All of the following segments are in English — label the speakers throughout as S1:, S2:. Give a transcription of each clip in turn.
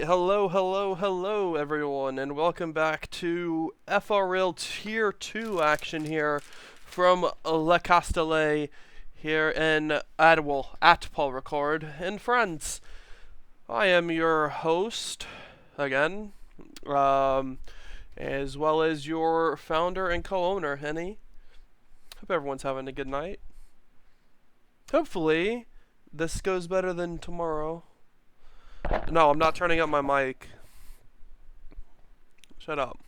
S1: Hello everyone, and welcome back to FRL Tier 2 action here from Le Castellet here in at Paul Record. And friends, I am your host, again, as well as your founder and co-owner, Henny. Hope everyone's having a good night. Hopefully, this goes better than tomorrow. No, I'm not turning up my mic. Shut up.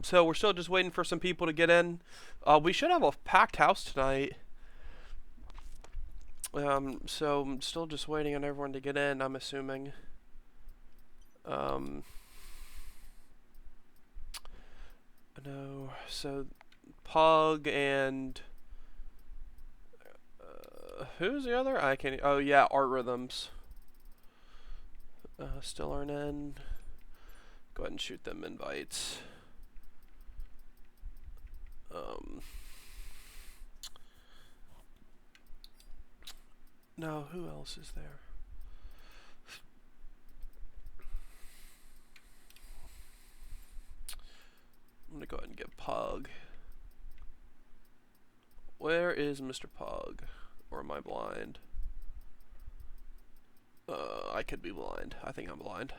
S1: So we're still just waiting for some people to get in. We should have a packed house tonight. So I'm still just waiting on everyone to get in, I'm assuming. No, so Pug and who's the other? I can't. Oh yeah, Art Rhythms. Still aren't in. Go ahead and shoot them invites. No, who else is there? I'm gonna go ahead and get Pug. Where is Mr. Pug? Or am I blind? I could be blind. I think I'm blind.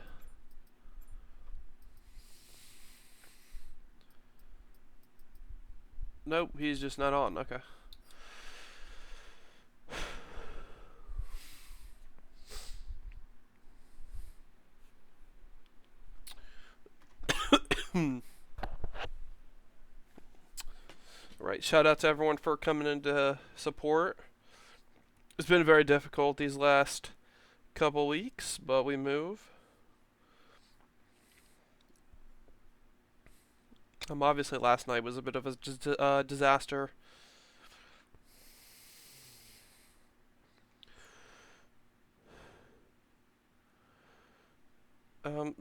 S1: Nope, he's just not on. Okay. Right, shout out to everyone for coming in to support. It's been very difficult these last couple weeks, but we move. Obviously last night was a bit of a disaster.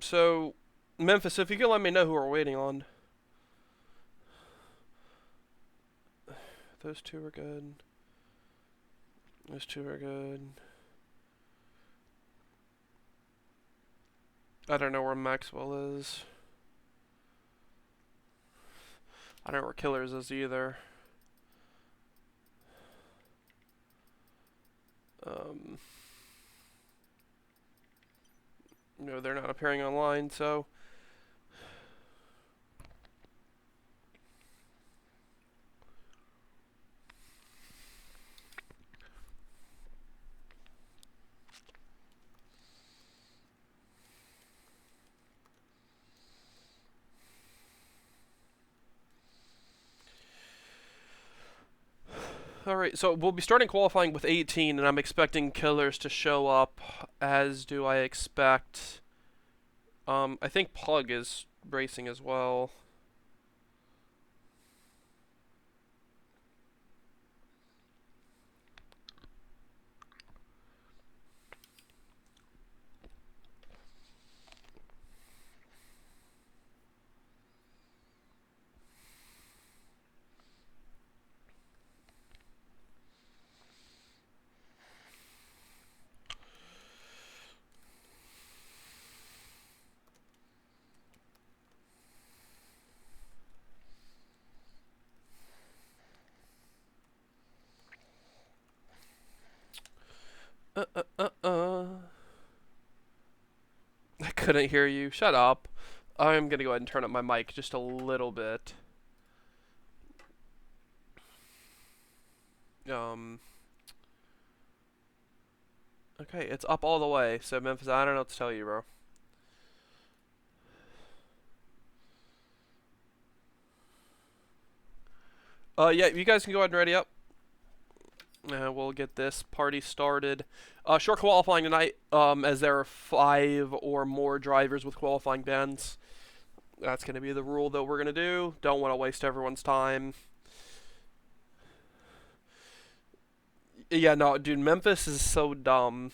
S1: So Memphis, if you could let me know who we're waiting on. Those two are good. Those two are good. I don't know where Maxwell is. I don't know where Killers is either. No, they're not appearing online, so alright, so we'll be starting qualifying with 18, and I'm expecting Killers to show up, as do I expect. I think Pug is racing as well. I couldn't hear you. Shut up. I'm gonna go ahead and turn up my mic just a little bit. Okay, it's up all the way, so Memphis, I don't know what to tell you, bro. Yeah, you guys can go ahead and ready up. We'll get this party started. Short qualifying tonight, as there are 5 or more drivers with qualifying bans. That's going to be the rule that we're going to do. Don't want to waste everyone's time. Yeah, no, dude, Memphis is so dumb.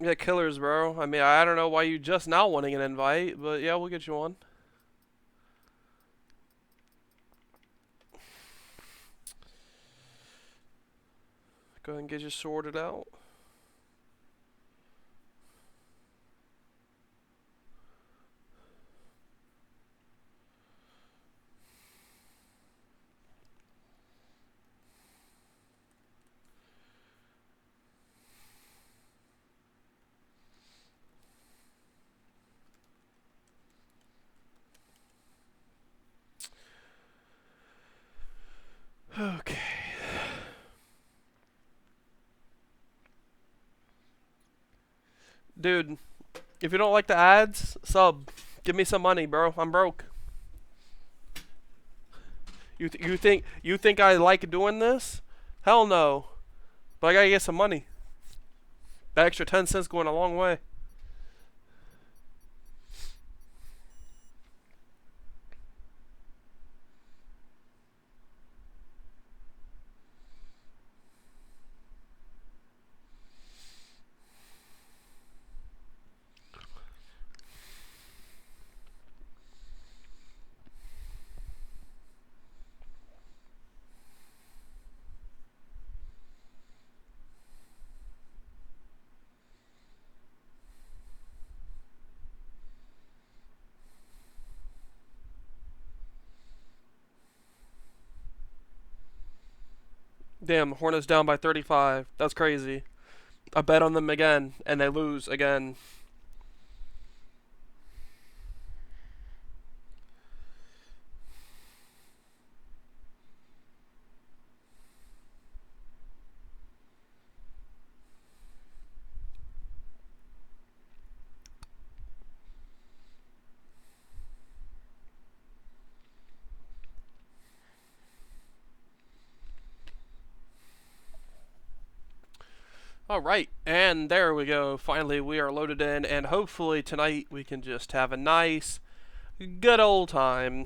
S1: Yeah, killers, bro. I mean, I don't know why you just now wanting an invite, but yeah, we'll get you one. Go ahead and get you sorted out. Okay. Dude, if you don't like the ads, sub. Give me some money, bro. I'm broke. You think I like doing this? Hell no. But I gotta get some money. That extra 10 cents going a long way. Damn, Hornets down by 35. That's crazy. I bet on them again, and they lose again. Alright, and there we go. Finally, we are loaded in, and hopefully tonight we can just have a nice, good old time.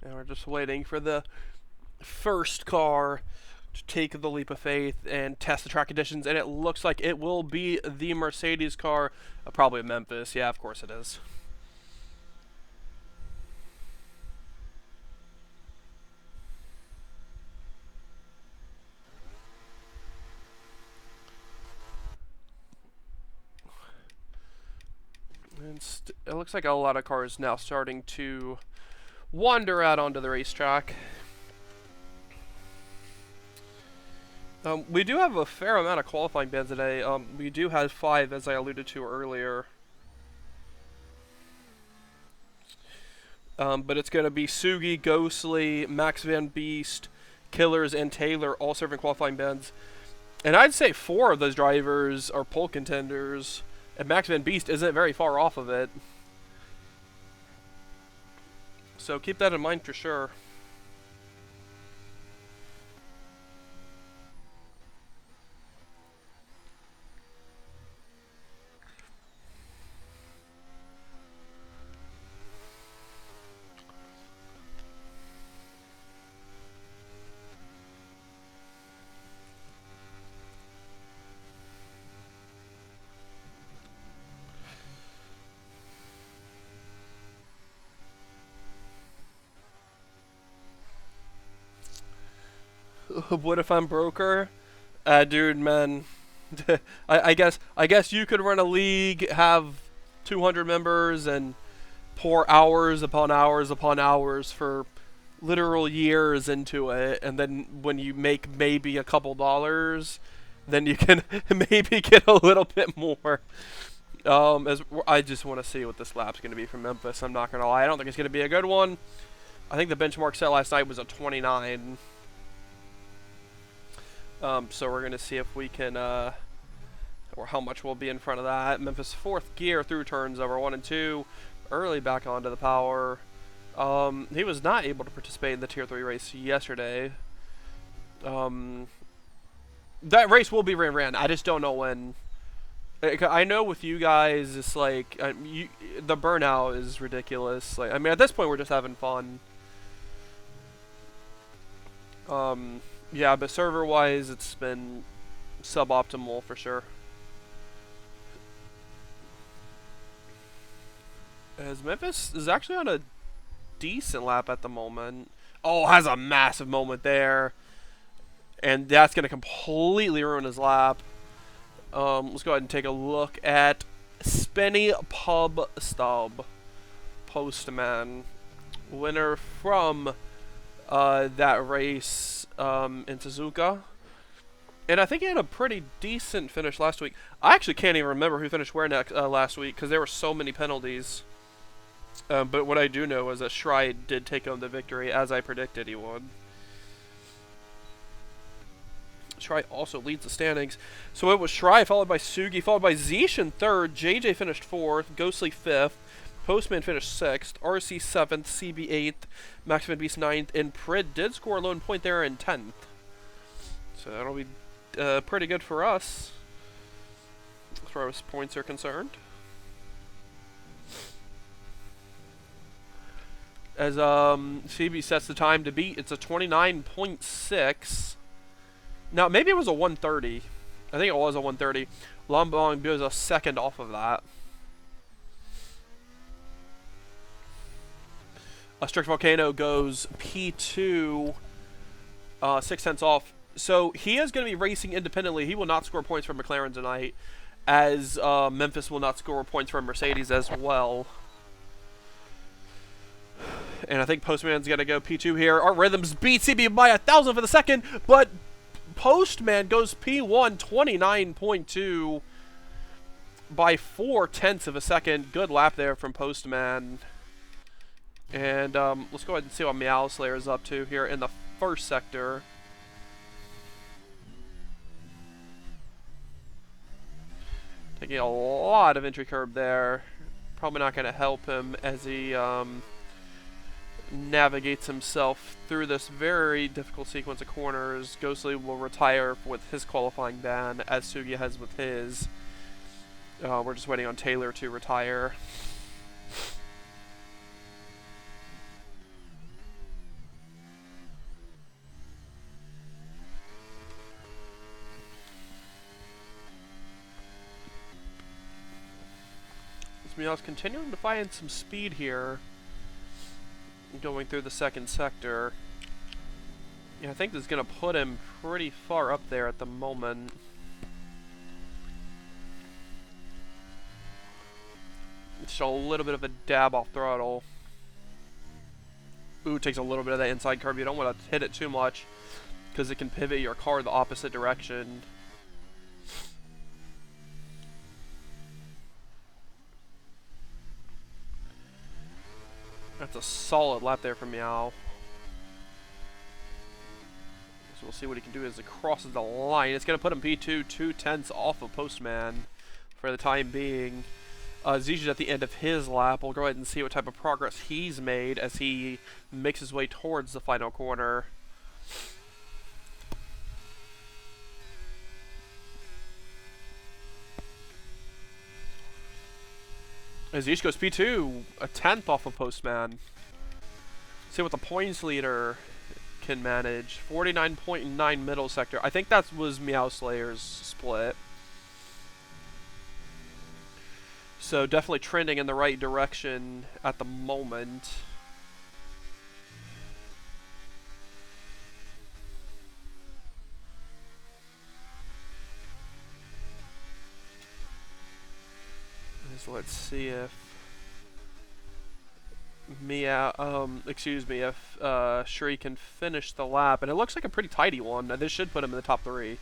S1: And we're just waiting for the first car to take the leap of faith and test the track conditions, and it looks like it will be the Mercedes car, probably Memphis. Yeah, of course it is. And it looks like a lot of cars now starting to wander out onto the racetrack. We do have a fair amount of qualifying bans today. We do have 5, as I alluded to earlier. But it's going to be Sugi, Ghostly, Max Van Beast, Killers, and Taylor all serving qualifying bans. And I'd say 4 of those drivers are pole contenders, and Max Van Beast isn't very far off of it. So keep that in mind for sure. What if I'm broker? Dude, man. I guess you could run a league, have 200 members, and pour hours upon hours upon hours for literal years into it, and then when you make maybe a couple dollars, then you can maybe get a little bit more. As I just want to see what this lap's going to be from Memphis. I'm not going to lie. I don't think it's going to be a good one. I think the benchmark set last night was a 29. So we're going to see if we can, or how much we'll be in front of that. Memphis 4th gear through turns over 1 and 2. Early back onto the power. He was not able to participate in the Tier 3 race yesterday. That race will be ran. I just don't know when. I know with you guys, it's like the burnout is ridiculous. Like, I mean, at this point, we're just having fun. Yeah, but server-wise, it's been suboptimal for sure. As Memphis is actually on a decent lap at the moment. Oh, has a massive moment there. And that's going to completely ruin his lap. Let's go ahead and take a look at Spenny Pub Stub. Postman. Winner from that race in Suzuka. And I think he had a pretty decent finish last week. I actually can't even remember who finished where next last week because there were so many penalties. But what I do know is that Schrei did take home the victory, as I predicted he would. Schrei also leads the standings. So it was Schrei, followed by Sugi, followed by Zeesh in third. JJ finished fourth. Ghostly fifth. Postman finished sixth. RC seventh. CB eighth. Max Van Beast ninth. And Prid did score a lone point there in 10th. So that'll be pretty good for us, as far as points are concerned. As CB sets the time to beat, it's a 29.6. Now, maybe it was a 130. I think it was a 130. Lombong goes a second off of that. A Strict Volcano goes P2, 6/10 off. So he is going to be racing independently. He will not score points for McLaren tonight, as Memphis will not score points for Mercedes as well. And I think Postman's going to go P2 here. Our Rhythms beat CB by 1,000 for the second, but Postman goes P1, 29.2 by 4/10 of a second. Good lap there from Postman. And let's go ahead and see what Meow Slayer is up to here in the first sector. Taking a lot of entry curb there. Probably not going to help him as he navigates himself through this very difficult sequence of corners. Ghostly will retire with his qualifying ban, as Sugi has with his. We're just waiting on Taylor to retire. Meow's continuing to find some speed here, going through the second sector. Yeah, I think this is going to put him pretty far up there at the moment. Just a little bit of a dab off throttle. Ooh, takes a little bit of that inside curve. You don't want to hit it too much, because it can pivot your car the opposite direction. That's a solid lap there from Meow. So we'll see what he can do as it crosses the line. It's going to put him P2, 2/10 off of Postman for the time being. Zeesh at the end of his lap. We'll go ahead and see what type of progress he's made as he makes his way towards the final corner. Zeesh goes P2, a 10th off of Postman. See what the points leader can manage. 49.9 middle sector. I think that was Meow Slayer's split. So definitely trending in the right direction at the moment. So let's see if if Shri can finish the lap, and it looks like a pretty tidy one. This should put him in the top 3.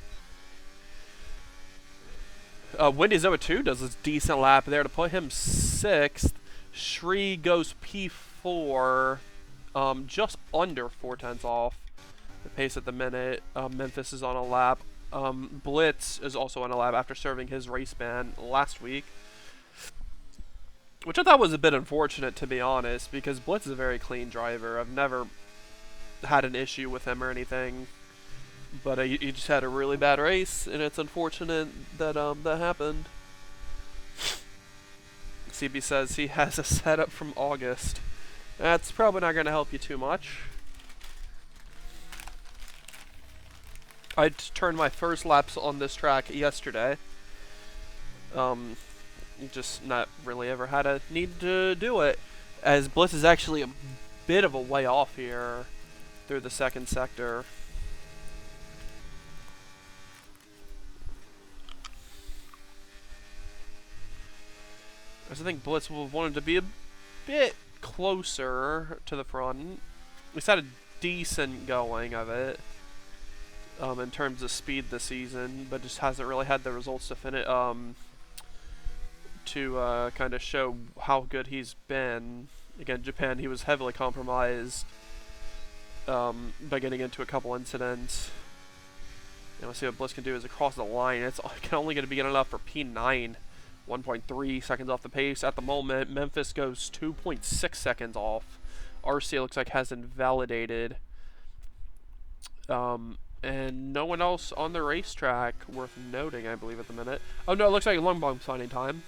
S1: Windy Zoa 2 does this decent lap there to put him 6th. Shri goes P4, just under 4/10 off the pace at the minute. Memphis is on a lap. Blitz is also on a lap after serving his race ban last week, which I thought was a bit unfortunate, to be honest, because Blitz is a very clean driver. I've never had an issue with him or anything. But he just had a really bad race, and it's unfortunate that that happened. CB says he has a setup from August. That's probably not going to help you too much. I turned my first laps on this track yesterday. Just not really ever had a need to do it, as Blitz is actually a bit of a way off here through the second sector. I think Blitz will have wanted to be a bit closer to the front. He's had a decent going of it in terms of speed this season, but just hasn't really had the results to finish to kind of show how good he's been. Again, Japan, he was heavily compromised by getting into a couple incidents. And we'll see what Blitz can do as across the line. It's only going to be good enough for P9. 1.3 seconds off the pace at the moment. Memphis goes 2.6 seconds off. RC looks like has invalidated. And no one else on the racetrack worth noting, I believe, at the minute. Oh no, it looks like Lungbaum's finding time.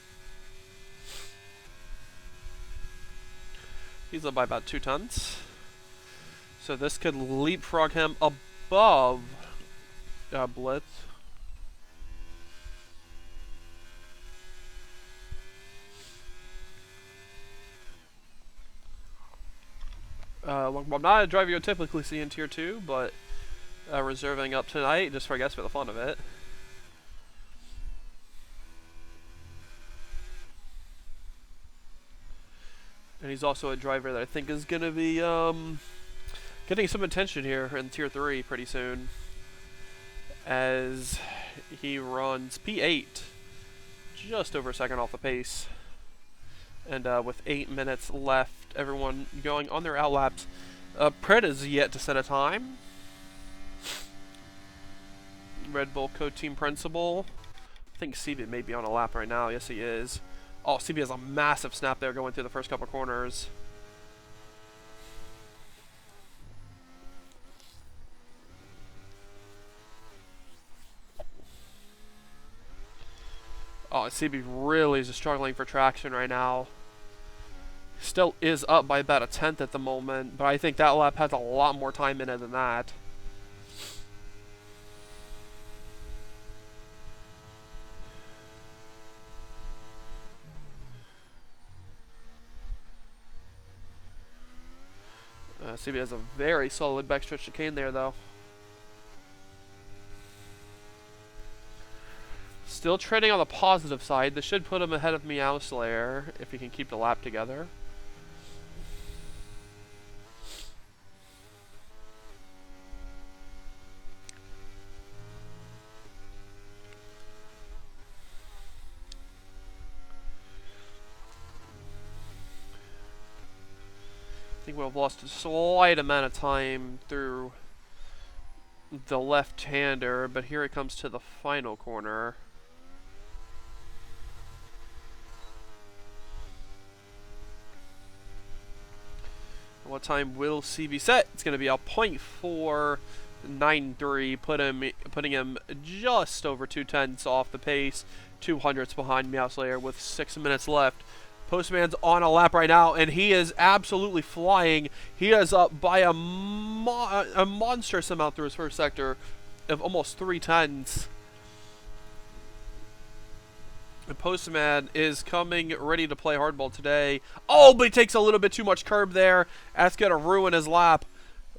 S1: He's up by about 2 tons. So this could leapfrog him above Blitz. I'm not a driver you'll typically see in Tier 2, but reserving up tonight just for, I guess, for the fun of it. And he's also a driver that I think is going to be getting some attention here in Tier 3 pretty soon, as he runs P8, just over a second off the pace. And with 8 minutes left, everyone going on their outlaps. Prix is yet to set a time. Red Bull co-team principal. I think CB may be on a lap right now. Yes, he is. Oh, CB has a massive snap there going through the first couple corners. Oh, CB really is just struggling for traction right now. Still is up by about 1/10 at the moment, but I think that lap has a lot more time in it than that. CB has a very solid backstretch chicane there, though. Still trading on the positive side. This should put him ahead of Meow Slayer if he can keep the lap together. I think we've lost a slight amount of time through the left-hander, but here it comes to the final corner. What time will CB set? It's going to be a .493, putting him just over 2/10 off the pace, 200ths behind Meow Slayer with 6 minutes left. Postman's on a lap right now, and he is absolutely flying. He is up by a monstrous amount through his first sector of almost 3/10. The Postman is coming ready to play hardball today. Oh, but he takes a little bit too much curb there. That's going to ruin his lap.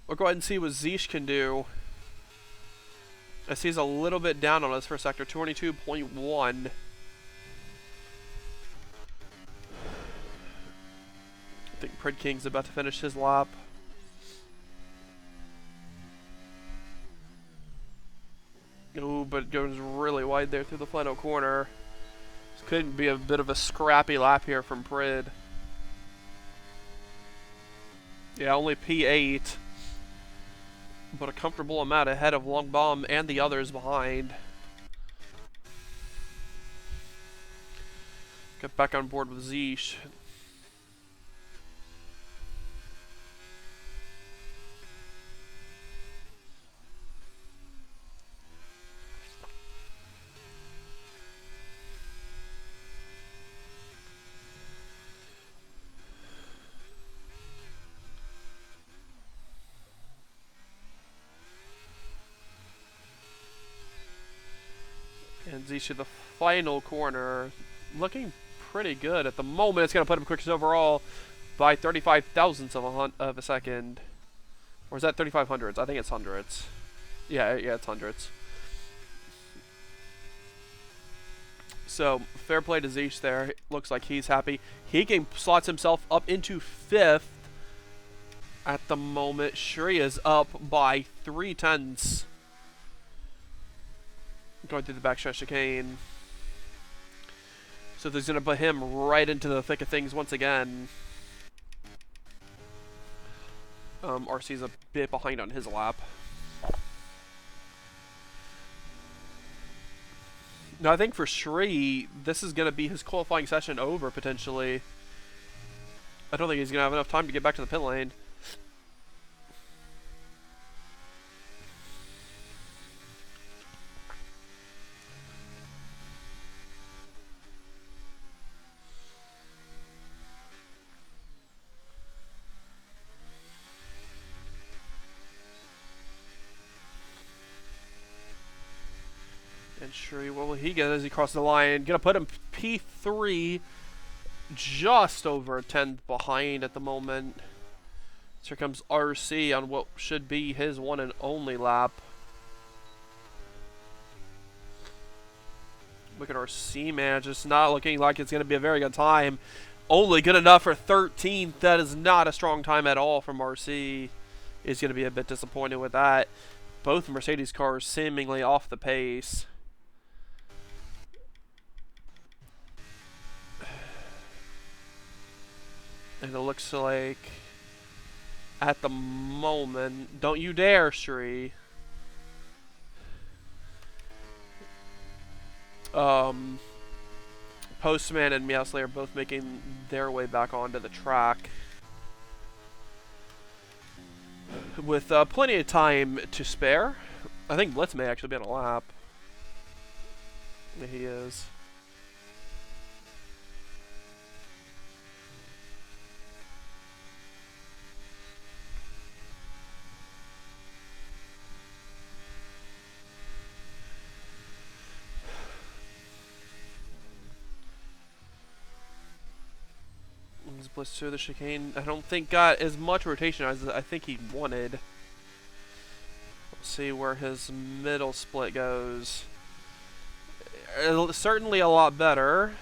S1: We'll go ahead and see what Zeesh can do, as he's a little bit down on his first sector, 22.1. I think Prid King's about to finish his lap. Ooh, but goes really wide there through the final corner. This could be a bit of a scrappy lap here from Prid. Yeah, only P8. But a comfortable amount ahead of Long Bomb and the others behind. Get back on board with Zeesh. Zeech to the final corner. Looking pretty good at the moment. It's going to put him quickest overall by 35 thousandths of a second. Or is that 35 hundredths? I think it's hundredths. Yeah, it's hundredths. So, fair play to Zeech there. Looks like he's happy. He can slots himself up into 5th at the moment. Shri is up by 3/10. Going through the backstretch chicane. So there's going to put him right into the thick of things once again. RC's a bit behind on his lap. Now, I think for Shri, this is going to be his qualifying session over, potentially. I don't think he's going to have enough time to get back to the pit lane. And Shri, what will he get as he crosses the line? Gonna put him P3, just over a 10th behind at the moment. So here comes RC on what should be his one and only lap. Look at RC, man. Just not looking like it's going to be a very good time. Only good enough for 13th. That is not a strong time at all from RC. He's going to be a bit disappointed with that. Both Mercedes cars seemingly off the pace. And it looks like, at the moment, don't you dare, Shri. Postman and Meowsley are both making their way back onto the track. With plenty of time to spare. I think Blitz may actually be on a lap. Yeah, he is. Blitz through the chicane. I don't think got as much rotation as I think he wanted. Let's see where his middle split goes. Certainly a lot better.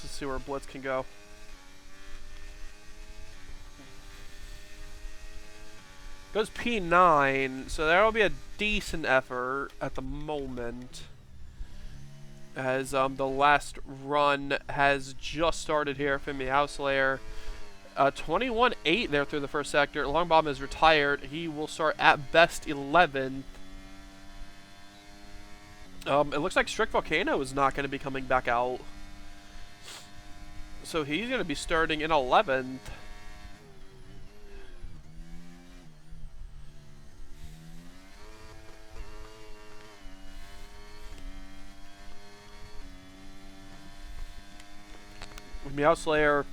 S1: Let's see where Blitz can go. Goes P9, so that'll be a decent effort at the moment. As the last run has just started here for Meowslayer. 21-8 there through the first sector. Longbomb is retired. He will start at best 11th. It looks like Strict Volcano is not going to be coming back out. So he's going to be starting in 11th. Meowslayer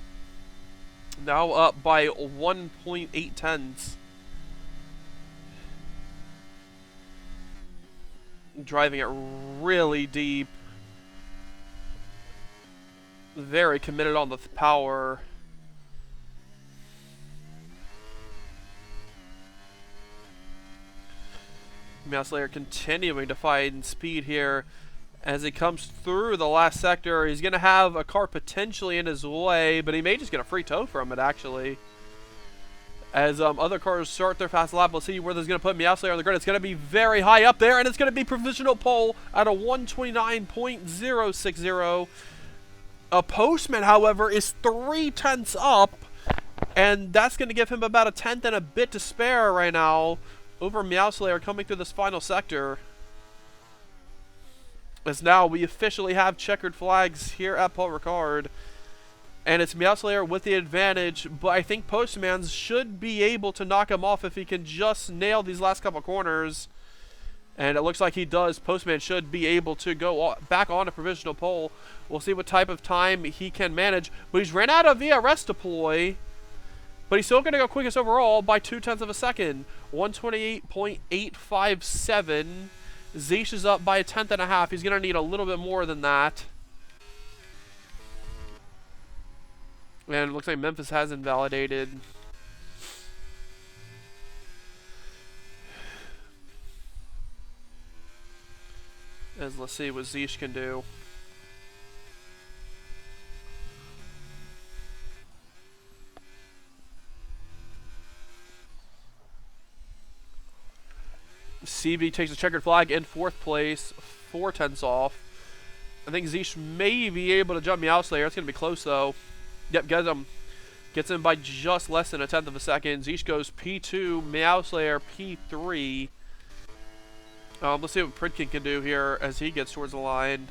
S1: now up by 1.8 tenths. Driving it really deep. Very committed on the power. Meowslayer continuing to find speed here as he comes through the last sector. He's going to have a car potentially in his way, but he may just get a free tow from it, actually. As other cars start their fast lap, let's see where this is going to put Meowslayer on the grid. It's going to be very high up there, and it's going to be provisional pole at a 129.060. A Postman, however, is 3 tenths up, and that's going to give him about a tenth and a bit to spare right now over Meowslayer coming through this final sector. As now we officially have checkered flags here at Paul Ricard. And it's Meowslayer with the advantage, but I think Postman should be able to knock him off if he can just nail these last couple corners. And it looks like he does. Postman should be able to go back on a provisional pole. We'll see what type of time he can manage. But he's ran out of VRS deploy. But he's still going to go quickest overall by 0.2 of a second. 128.857. Zeesh is up by a 1/10.5. He's going to need a little bit more than that. And it looks like Memphis has invalidated. Let's see what Zeesh can do. CB takes a checkered flag in 4th place, 4/10 off. I think Zeesh may be able to jump Meowslayer. It's going to be close, though. Yep, gets him. Gets him by just less than a 1/10 of a second. Zeesh goes P2, Meowslayer P3. Let's see what Pridkin can do here as he gets towards the line.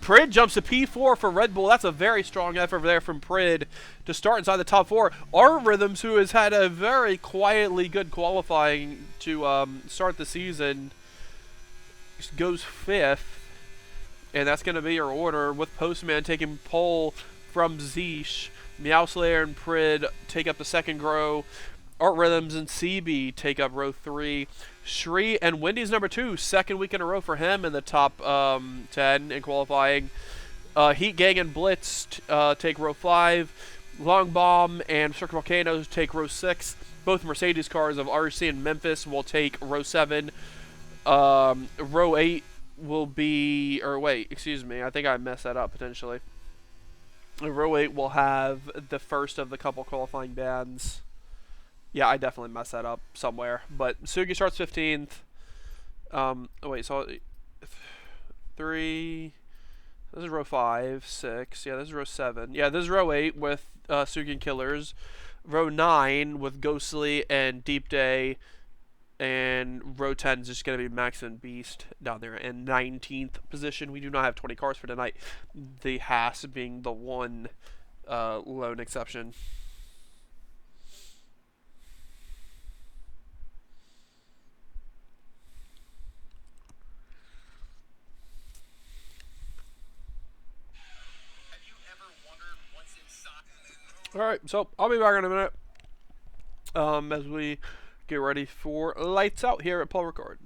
S1: Prid jumps to P4 for Red Bull. That's a very strong effort there from Prid to start inside the top 4. Art Rhythms, who has had a very quietly good qualifying to start the season, goes 5th. And that's going to be your order, with Postman taking pole from Zeesh. Meowslayer and Prid take up the 2nd row. Art Rhythms and CB take up row 3. Shri and Wendy's number 2, 2nd week in a row for him in the top 10 in qualifying. Heat Gang and Blitz take row 5. Long Bomb and Circle Volcanoes take row 6. Both Mercedes cars of RC and Memphis will take row 7. Row 8 will be, or wait, excuse me, I think I messed that up potentially. Row 8 will have the first of the couple qualifying bands. Yeah, I definitely messed that up somewhere. But Sugi starts 15th. Oh wait, so 3. This is row 5, 6. Yeah, this is row 7. Yeah, this is row 8 with Sugi and Killers. Row 9 with Ghostly and Deep Day. And row 10 is just going to be Max and Beast down there in 19th position. We do not have 20 cars for tonight. The Haas being the one lone exception. Alright, so I'll be back in a minute as we get ready for lights out here at Paul Ricard.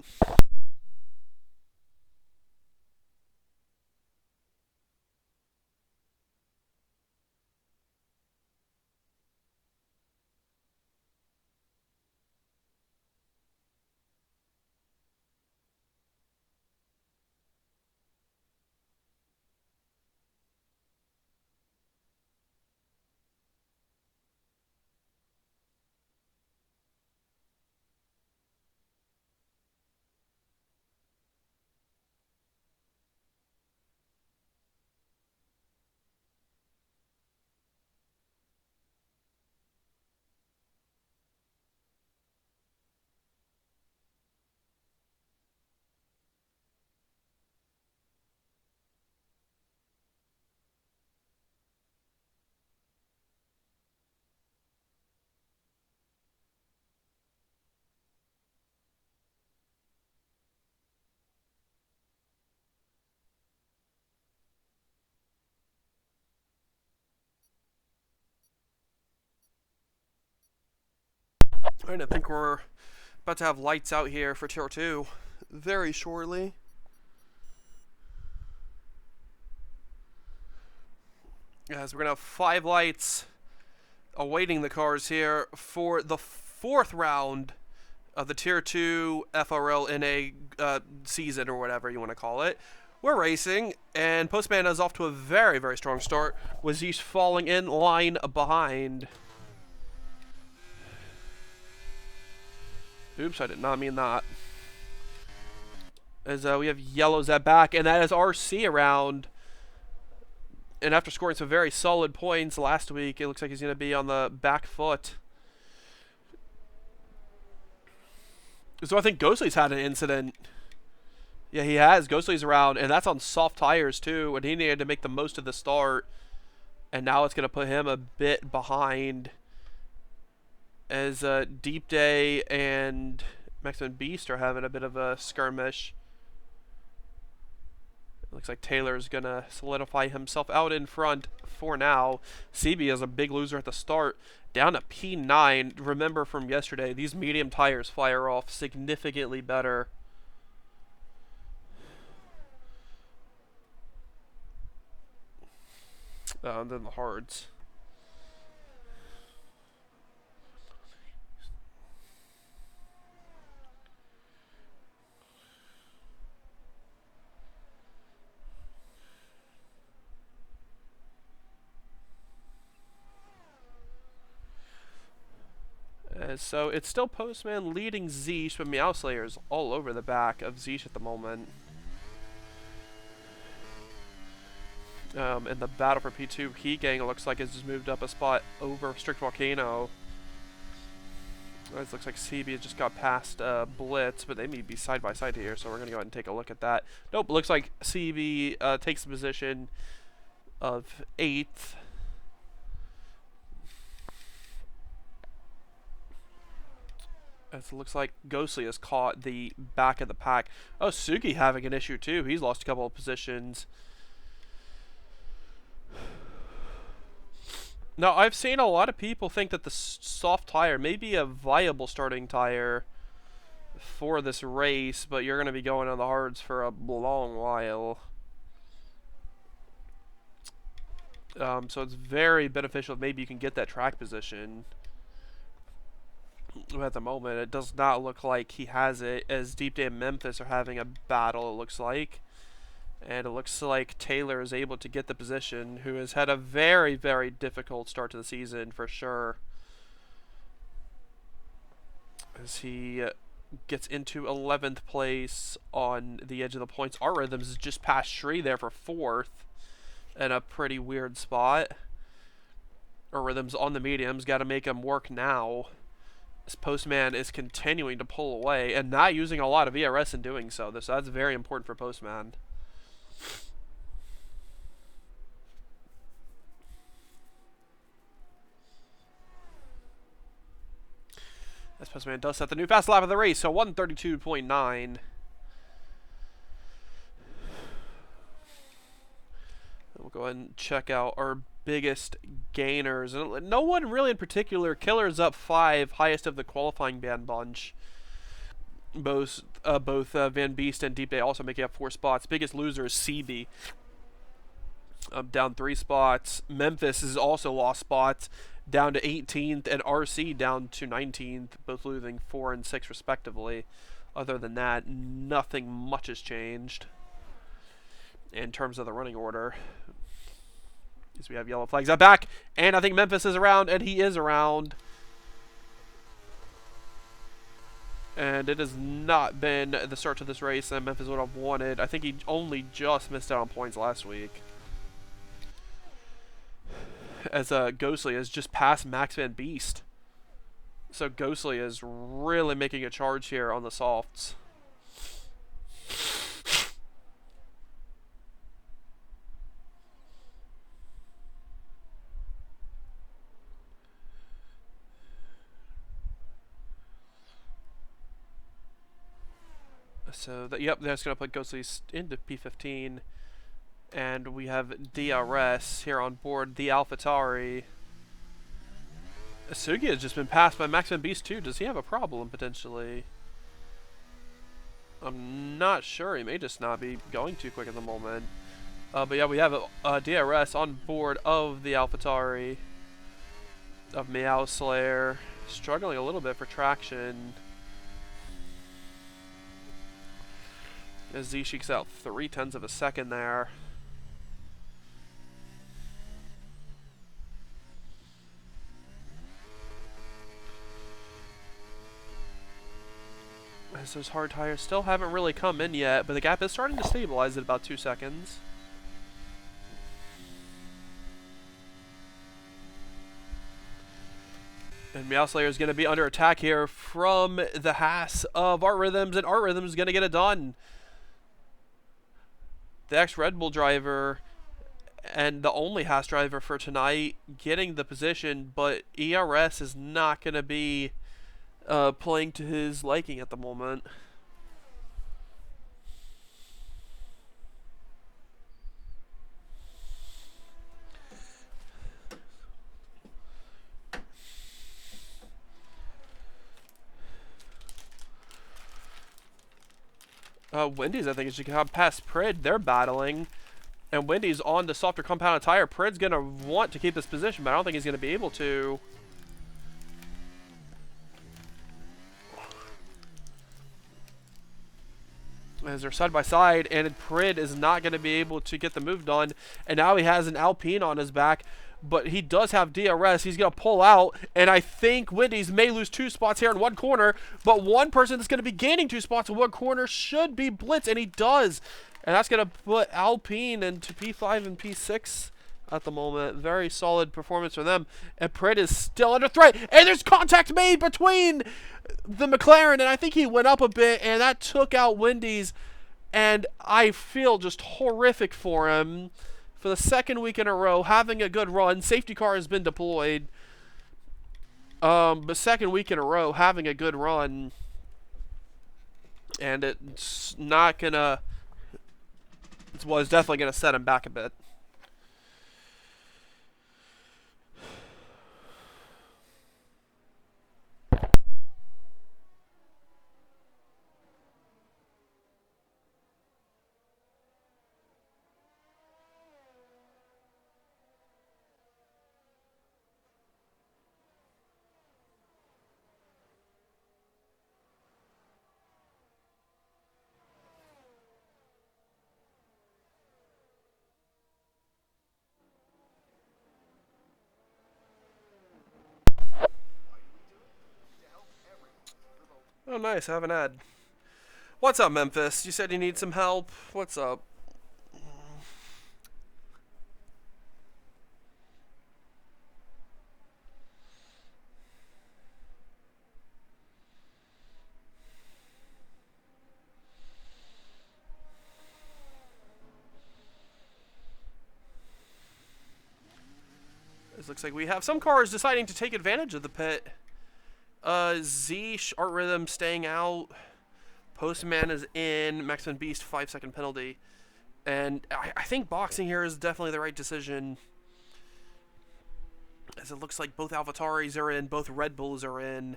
S1: Alright, I think we're about to have lights out here for Tier 2 very shortly. Yes, we're going to have 5 lights awaiting the cars here for the 4th round of the Tier 2 FRL-NA season, or whatever you want to call it. We're racing, and Postman is off to a very, very strong start, with Zeesh falling in line behind. Oops, I did not mean that. As we have yellows at back, and that is RC around. And after scoring some very solid points last week, it looks like he's going to be on the back foot. So I think Ghostly's had an incident. Yeah, he has. Ghostly's around, and that's on soft tires too, and he needed to make the most of the start. And now it's going to put him a bit behind as Deep Day and Mexican Beast are having a bit of a skirmish. It looks like Taylor's going to solidify himself out in front for now. CB is a big loser at the start. Down to P9. Remember from yesterday, these medium tires fire off significantly better. Than the hards. So it's still Postman leading Zeesh, but Meow Slayer's all over the back of Zeesh at the moment. In the battle for P2, Heat Gang looks like has just moved up a spot over Strict Volcano. It looks like CB has just got past Blitz, but they may be side by side here, so we're going to go ahead and take a look at that. Nope, looks like CB takes the position of 8th. As it looks like Ghostly has caught the back of the pack. Oh, Suki having an issue too. He's lost a couple of positions. Now, I've seen a lot of people think that the soft tire may be a viable starting tire for this race, but you're going to be going on the hards for a long while. So it's very beneficial if maybe you can get that track position. At the moment, it does not look like he has it, as Deep Day and Memphis are having a battle, it looks like. And it looks like Taylor is able to get the position, who has had a very, very difficult start to the season, for sure. As he gets into 11th place on the edge of the points. Our Rhythms is just past Shree there for 4th. In a pretty weird spot. Our Rhythms on the mediums, got to make him work now. This Postman is continuing to pull away, and not using a lot of ERS in doing so. So that's very important for Postman. This Postman does set the new fast lap of the race, so 132.9. We'll go ahead and check out our biggest gainers. No one really in particular. Killer's up 5, highest of the qualifying band bunch. Both Van Beest and Deep Day also making up 4 spots. Biggest loser is CB. Down 3 spots. Memphis has also lost spots, down to 18th, and RC down to 19th, both losing 4 and 6 respectively. Other than that, nothing much has changed in terms of the running order. As we have yellow flags up back, and I think Memphis is around, and he is around. And it has not been the start to this race that Memphis would have wanted. I think he only just missed out on points last week. As Ghostly has just passed Max Van Beest. So Ghostly is really making a charge here on the softs. So, yep, that's going to put Ghostly into P15. And we have DRS here on board the AlphaTauri. Sugi has just been passed by Max Van Beest too. Does he have a problem, potentially? I'm not sure. He may just not be going too quick at the moment. But yeah, we have a DRS on board of the AlphaTauri. Of Meow Slayer. Struggling a little bit for traction. As Z shakes out 0.3 of a second there. As those hard tires still haven't really come in yet, but the gap is starting to stabilize at about 2 seconds. And Meow Slayer is going to be under attack here from the Haas of Art Rhythms, and Art Rhythms is going to get it done. the ex-Red Bull driver and the only Haas driver for tonight getting the position, but ERS is not going to be playing to his liking at the moment. Wendy's, I think, is going to past Prid. They're battling. And Wendy's on the softer compounded tire. Prid's going to want to keep this position, but I don't think he's going to be able to. As they're side by side, and Prid is not going to be able to get the move done. And now he has an Alpine on his back, but he does have DRS. He's going to pull out, and I think Wendy's may lose 2 spots here in one corner, but one person that's going to be gaining 2 spots in one corner should be Blitz, and he does. And that's going to put Alpine into P5 and P6 at the moment. Very solid performance for them. And Prid is still under threat, and there's contact made between the McLaren, and I think he went up a bit, and that took out Wendy's, and I feel just horrific for him. For the second week in a row, having a good run. Safety car has been deployed. But second week in a row, having a good run. And it's not going to... Well, it's definitely going to set him back a bit. Oh, nice. I have an ad. What's up, Memphis? You said you need some help. What's up? It looks like we have some cars deciding to take advantage of the pit. Z, Art Rhythm staying out. Postman is in. Maximum Beast, 5-second penalty. And I think boxing here is definitely the right decision. As it looks like both AlphaTauris are in, both Red Bulls are in,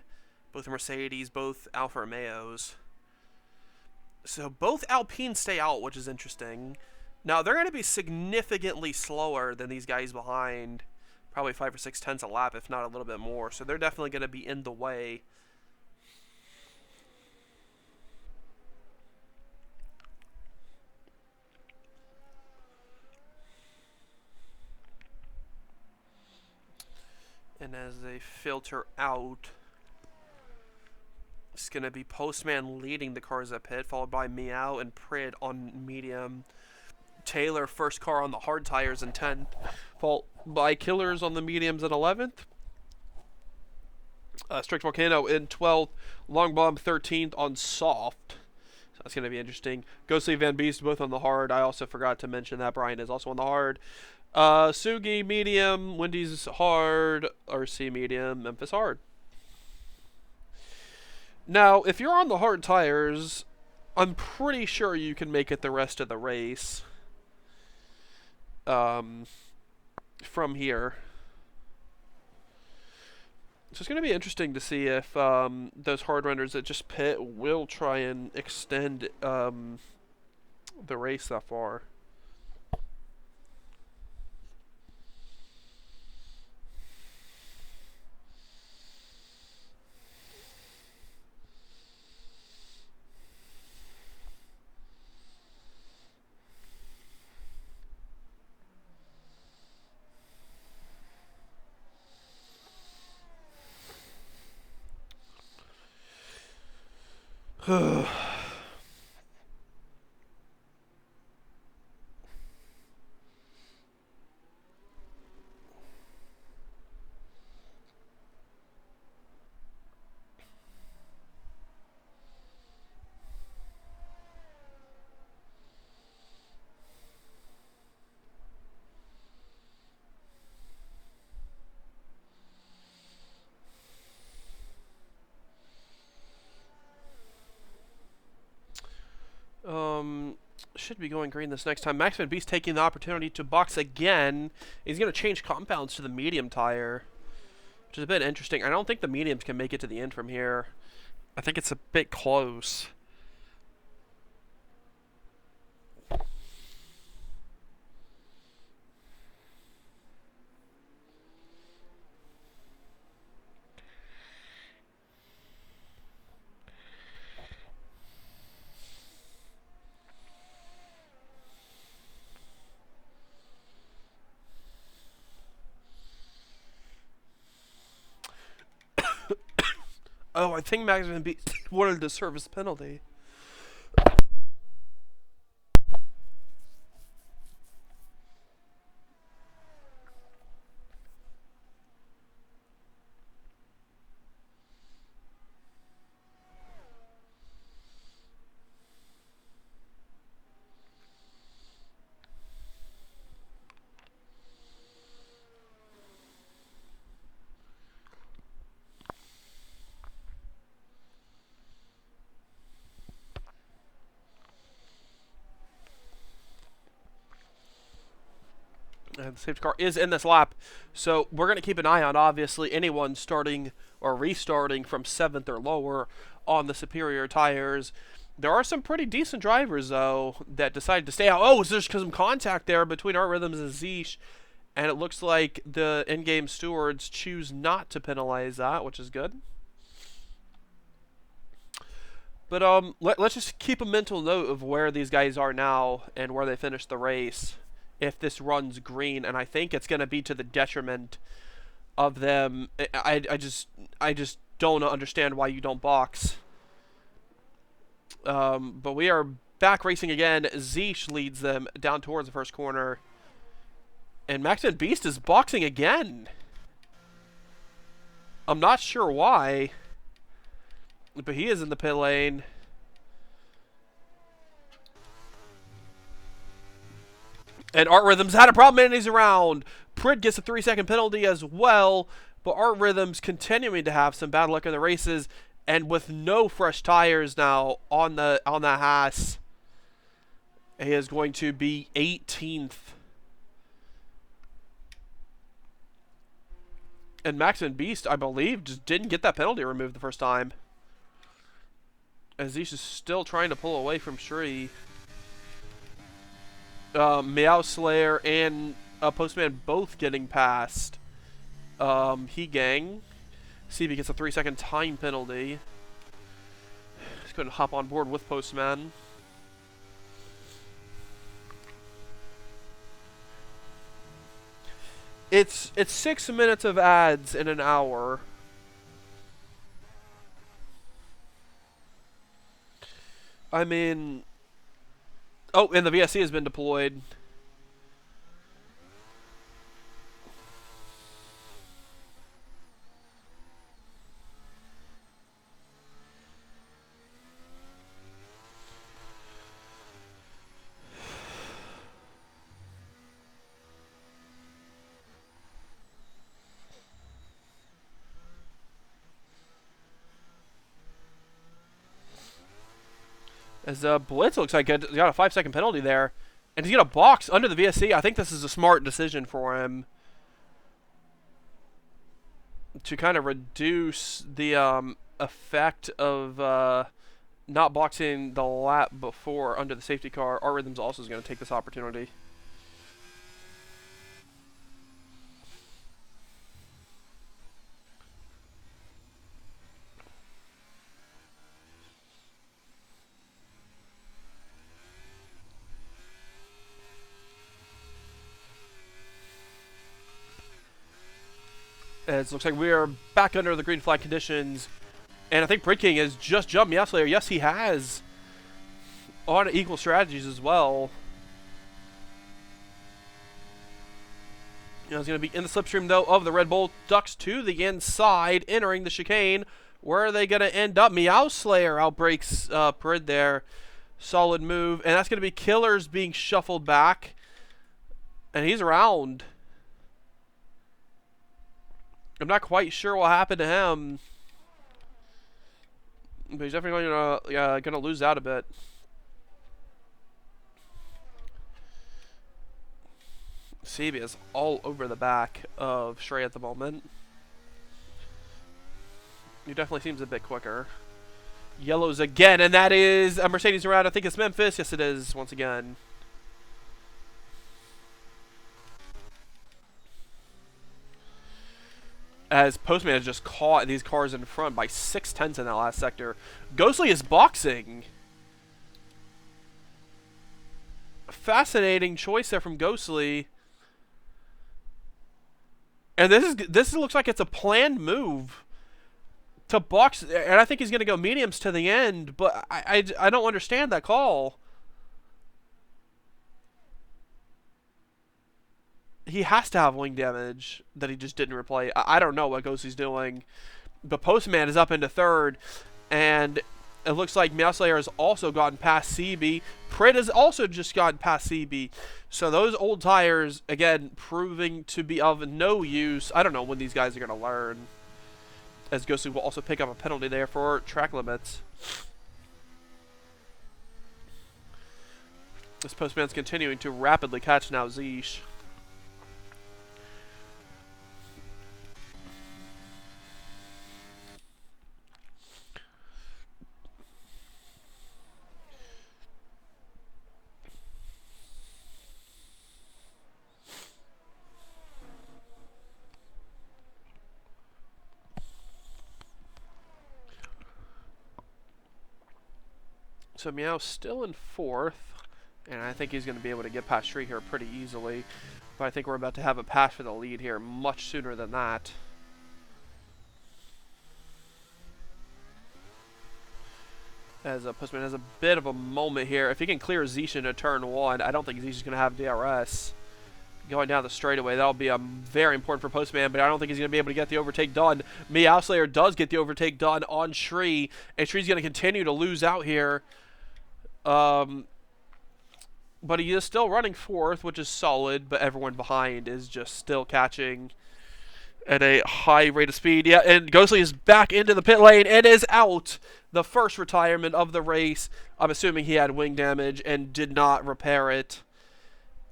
S1: both Mercedes, both Alfa Romeos. So both Alpines stay out, which is interesting. Now, they're going to be significantly slower than these guys behind. Probably 5 or 6 tenths a lap, if not a little bit more. So they're definitely going to be in the way. And as they filter out, it's going to be Postman leading the cars at pit, followed by Meow and Prid on medium. Taylor, first car on the hard tires in 10th, followed by Killers on the mediums in 11th. Strict Volcano in 12th. Long Bomb 13th on soft. So that's going to be interesting. Ghostly Van Beast both on the hard. I also forgot to mention that Brian is also on the hard. Sugi medium, Wendy's hard, RC medium, Memphis hard. Now, if you're on the hard tires, I'm pretty sure you can make it the rest of the race. From here. So it's going to be interesting to see if those hard runners that just pit will try and extend the race that far. should be going green this next time. Max Van Beast taking the opportunity to box again. He's going to change compounds to the medium tire, which is a bit interesting. I don't think the mediums can make it to the end from here. I think it's a bit close. Oh, I think Max Van Beast wanted to serve his penalty. And the safety car is in this lap, so we're going to keep an eye on, obviously, anyone starting or restarting from 7th or lower on the superior tires. There are some pretty decent drivers, though, that decided to stay out. Oh, so there's some contact there between Art Rhythms and Zeesh, and it looks like the in-game stewards choose not to penalize that, which is good. But let's just keep a mental note of where these guys are now and where they finished the race if this runs green, and I think it's going to be to the detriment of them. I just don't understand why you don't box. But we are back racing again. Zeesh leads them down towards the first corner, and Max Van Beast is boxing again. I'm not sure why, but he is in the pit lane. And Art Rhythms had a problem and he's around. Prix gets a 3-second penalty as well, but Art Rhythms continuing to have some bad luck in the races, and with no fresh tires now on the Haas, he is going to be 18th. And Max Van Beast, I believe, just didn't get that penalty removed the first time, as he's just still trying to pull away from Shri. Meow Slayer and Postman both getting past He Gang. See if he gets a 3-second time penalty. He's going to hop on board with Postman. It's 6 minutes of ads in an hour. I mean... Oh, and the VSC has been deployed. As Blitz looks like he's got a 5-second penalty there. And he's going to box under the VSC. I think this is a smart decision for him to kind of reduce the effect of not boxing the lap before under the safety car. Art Rhythms also is going to take this opportunity. It looks like we are back under the green flag conditions. And I think Prix King has just jumped Meow Slayer. Yes, he has. On equal strategies as well. He's going to be in the slipstream, though, of the Red Bull. Ducks to the inside, entering the chicane. Where are they going to end up? Meow Slayer outbreaks Prix there. Solid move. And that's going to be Killers being shuffled back. And he's around. I'm not quite sure what happened to him, but he's definitely going to lose out a bit. CB is all over the back of Shrey at the moment. He definitely seems a bit quicker. Yellows again, and that is a Mercedes around. I think it's Memphis. Yes, it is, once again. As Postman has just caught these cars in front by 6/10 in that last sector. Ghostly is boxing. Fascinating choice there from Ghostly. And this looks like it's a planned move to box, and I think he's going to go mediums to the end, but I don't understand that call. He has to have wing damage that he just didn't replay. I don't know what Ghostly's doing. But Postman is up into third, and it looks like Meowslayer has also gotten past CB. Prix has also just gotten past CB. So those old tires, again, proving to be of no use. I don't know when these guys are going to learn. As Ghostly will also pick up a penalty there for track limits. This Postman's continuing to rapidly catch now Zeesh. So Meow still in fourth, and I think he's going to be able to get past Shree here pretty easily. But I think we're about to have a pass for the lead here much sooner than that. As Postman has a bit of a moment here. If he can clear Zeesh into turn one, I don't think Zeesh is going to have DRS. Going down the straightaway, that'll be very important for Postman, but I don't think he's going to be able to get the overtake done. Meowslayer does get the overtake done on Shree, and Shree's going to continue to lose out here. But he is still running fourth, which is solid, but everyone behind is just still catching at a high rate of speed. Yeah, and Ghostly is back into the pit lane and is out. The first retirement of the race. I'm assuming he had wing damage and did not repair it.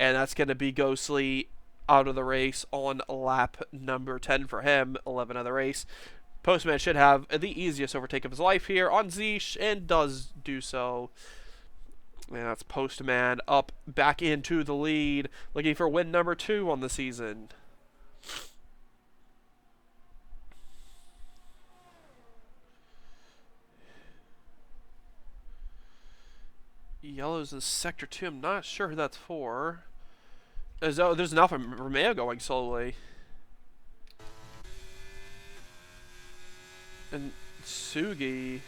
S1: And that's going to be Ghostly out of the race on lap number 10 for him, 11 of the race. Postman should have the easiest overtake of his life here on Zeesh, and does do so. And that's Postman up back into the lead, looking for win number 2 on the season. Yellow's in sector 2. I'm not sure who that's for. There's an Alfa Romeo going slowly. And Sugi.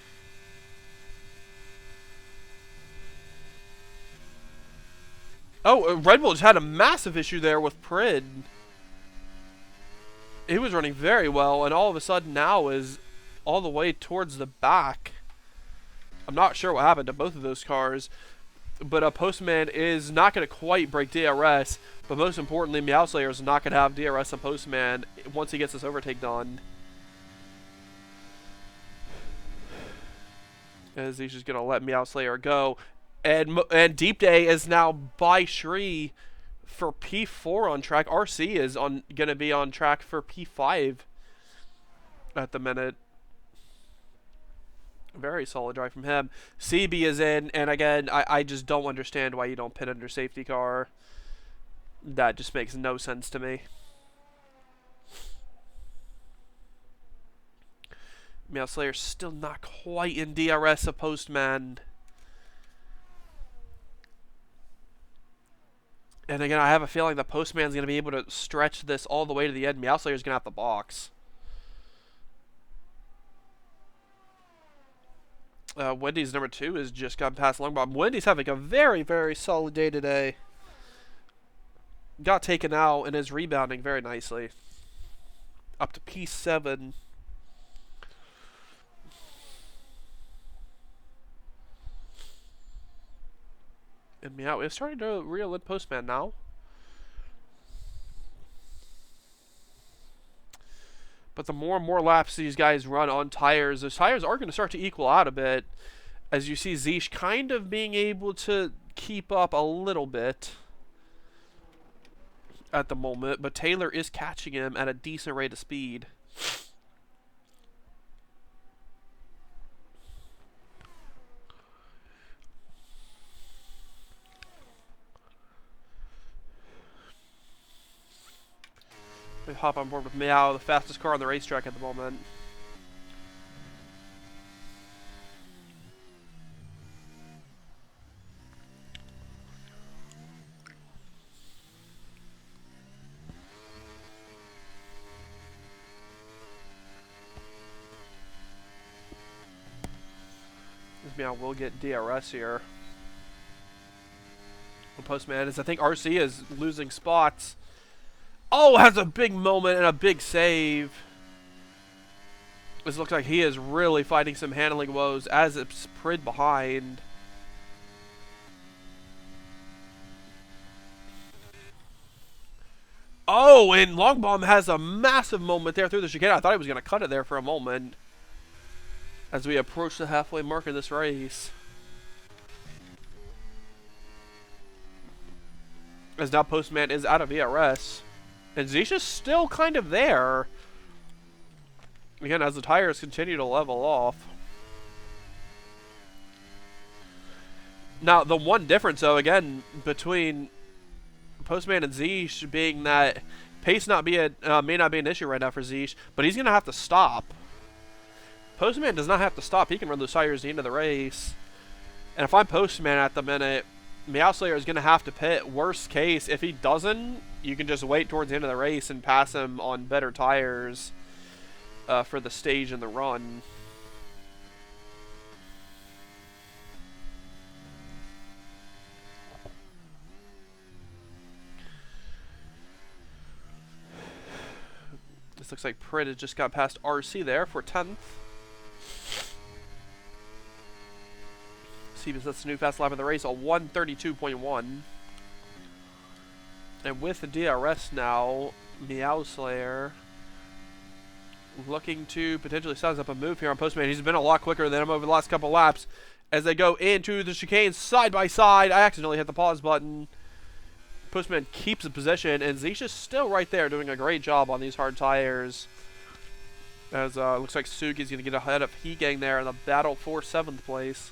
S1: Oh, Red Bull just had a massive issue there with Prix. He was running very well, and all of a sudden now is all the way towards the back. I'm not sure what happened to both of those cars, but Postman is not going to quite break DRS, but most importantly, Meowslayer is not going to have DRS on Postman once he gets this overtake done. As he's just going to let Meowslayer go. And Deep Day is now by Shree for P4 on track. RC is going to be on track for P5 at the minute. Very solid drive from him. CB is in, and again, I just don't understand why you don't pit under safety car. That just makes no sense to me. Meowslayer still not quite in DRS of Postman. And again, I have a feeling that Postman's going to be able to stretch this all the way to the end. Meowslayer's going to have to box. Wendy's number 2 has just gotten past Longbomb. Wendy's having a very, very solid day today. Got taken out and is rebounding very nicely. Up to P7. And Meow is starting to reel in Postman now. But the more and more laps these guys run on tires, those tires are going to start to equal out a bit. As you see Zeesh kind of being able to keep up a little bit. at the moment, but Taylor is catching him at a decent rate of speed. We hop on board with Meow, the fastest car on the racetrack at the moment. This Meow will get DRS here. The Postman is, I think RC is losing spots. Oh, has a big moment and a big save. This looks like he is really fighting some handling woes as it's Prix behind. Oh, and Longbomb has a massive moment there through the chicane. I thought he was going to cut it there for a moment as we approach the halfway mark of this race. As now Postman is out of ERS. And Zisha's still kind of there. Again, as the tires continue to level off. Now, the one difference, though, again, between Postman and Zish being that pace may not be an issue right now for Zish, but he's going to have to stop. Postman does not have to stop. He can run those tires at the end of the race. And if I'm Postman at the minute, Meow Slayer is going to have to pit. Worst case, if he doesn't, you can just wait towards the end of the race and pass him on better tires for the stage and the run. This looks like Prix has just got past RC there for 10th. See, that's the new fast lap of the race, a 1:32.1. And with the DRS now, Meow Slayer looking to potentially size up a move here on Postman. He's been a lot quicker than him over the last couple laps as they go into the chicane side by side. I accidentally hit the pause button. Postman keeps the position, and Zisha's still right there doing a great job on these hard tires. As looks like Sugi's going to get ahead of Hegang there in the battle for 7th place.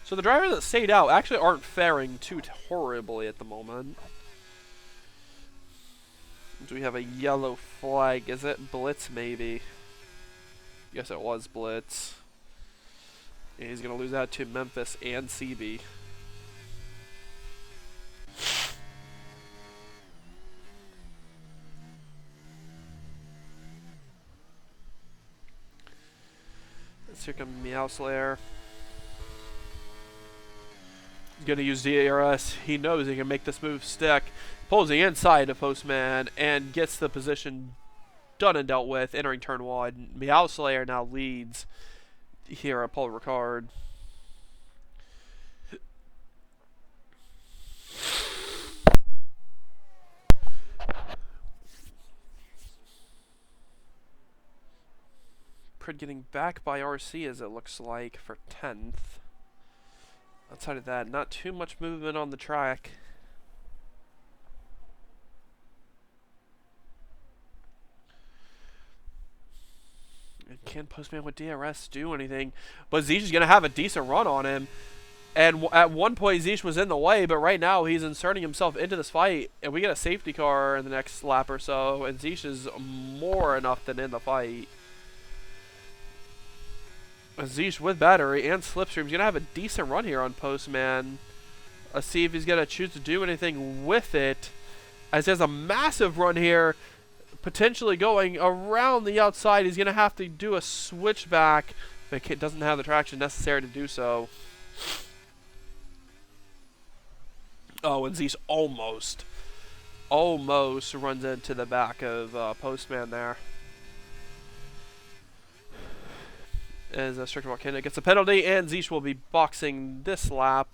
S1: So the drivers that stayed out actually aren't faring too horribly at the moment. Do we have a yellow flag? Is it Blitz, maybe? Yes, it was Blitz. And he's going to lose out to Memphis and CB. Let's here come Meow Slayer. He's going to use DRS. He knows he can make this move stick. Pulls the inside of Postman and gets the position done and dealt with entering turn 1. Meow Slayer now leads here at Paul Ricard. Prix getting back by RC as it looks like for 10th. Outside of that, not too much movement on the track. And can Postman with DRS do anything? But Zish is going to have a decent run on him. And at one point, Zish was in the way, but right now he's inserting himself into this fight. And we get a safety car in the next lap or so, and Zish is more enough than in the fight. Zish with battery and slipstream is going to have a decent run here on Postman. Let's see if he's going to choose to do anything with it. As he has a massive run here, potentially going around the outside. He's going to have to do a switchback, but it doesn't have the traction necessary to do so. Oh, and Zish almost runs into the back of Postman there. As Strickland Volcano gets a penalty, and Zish will be boxing this lap,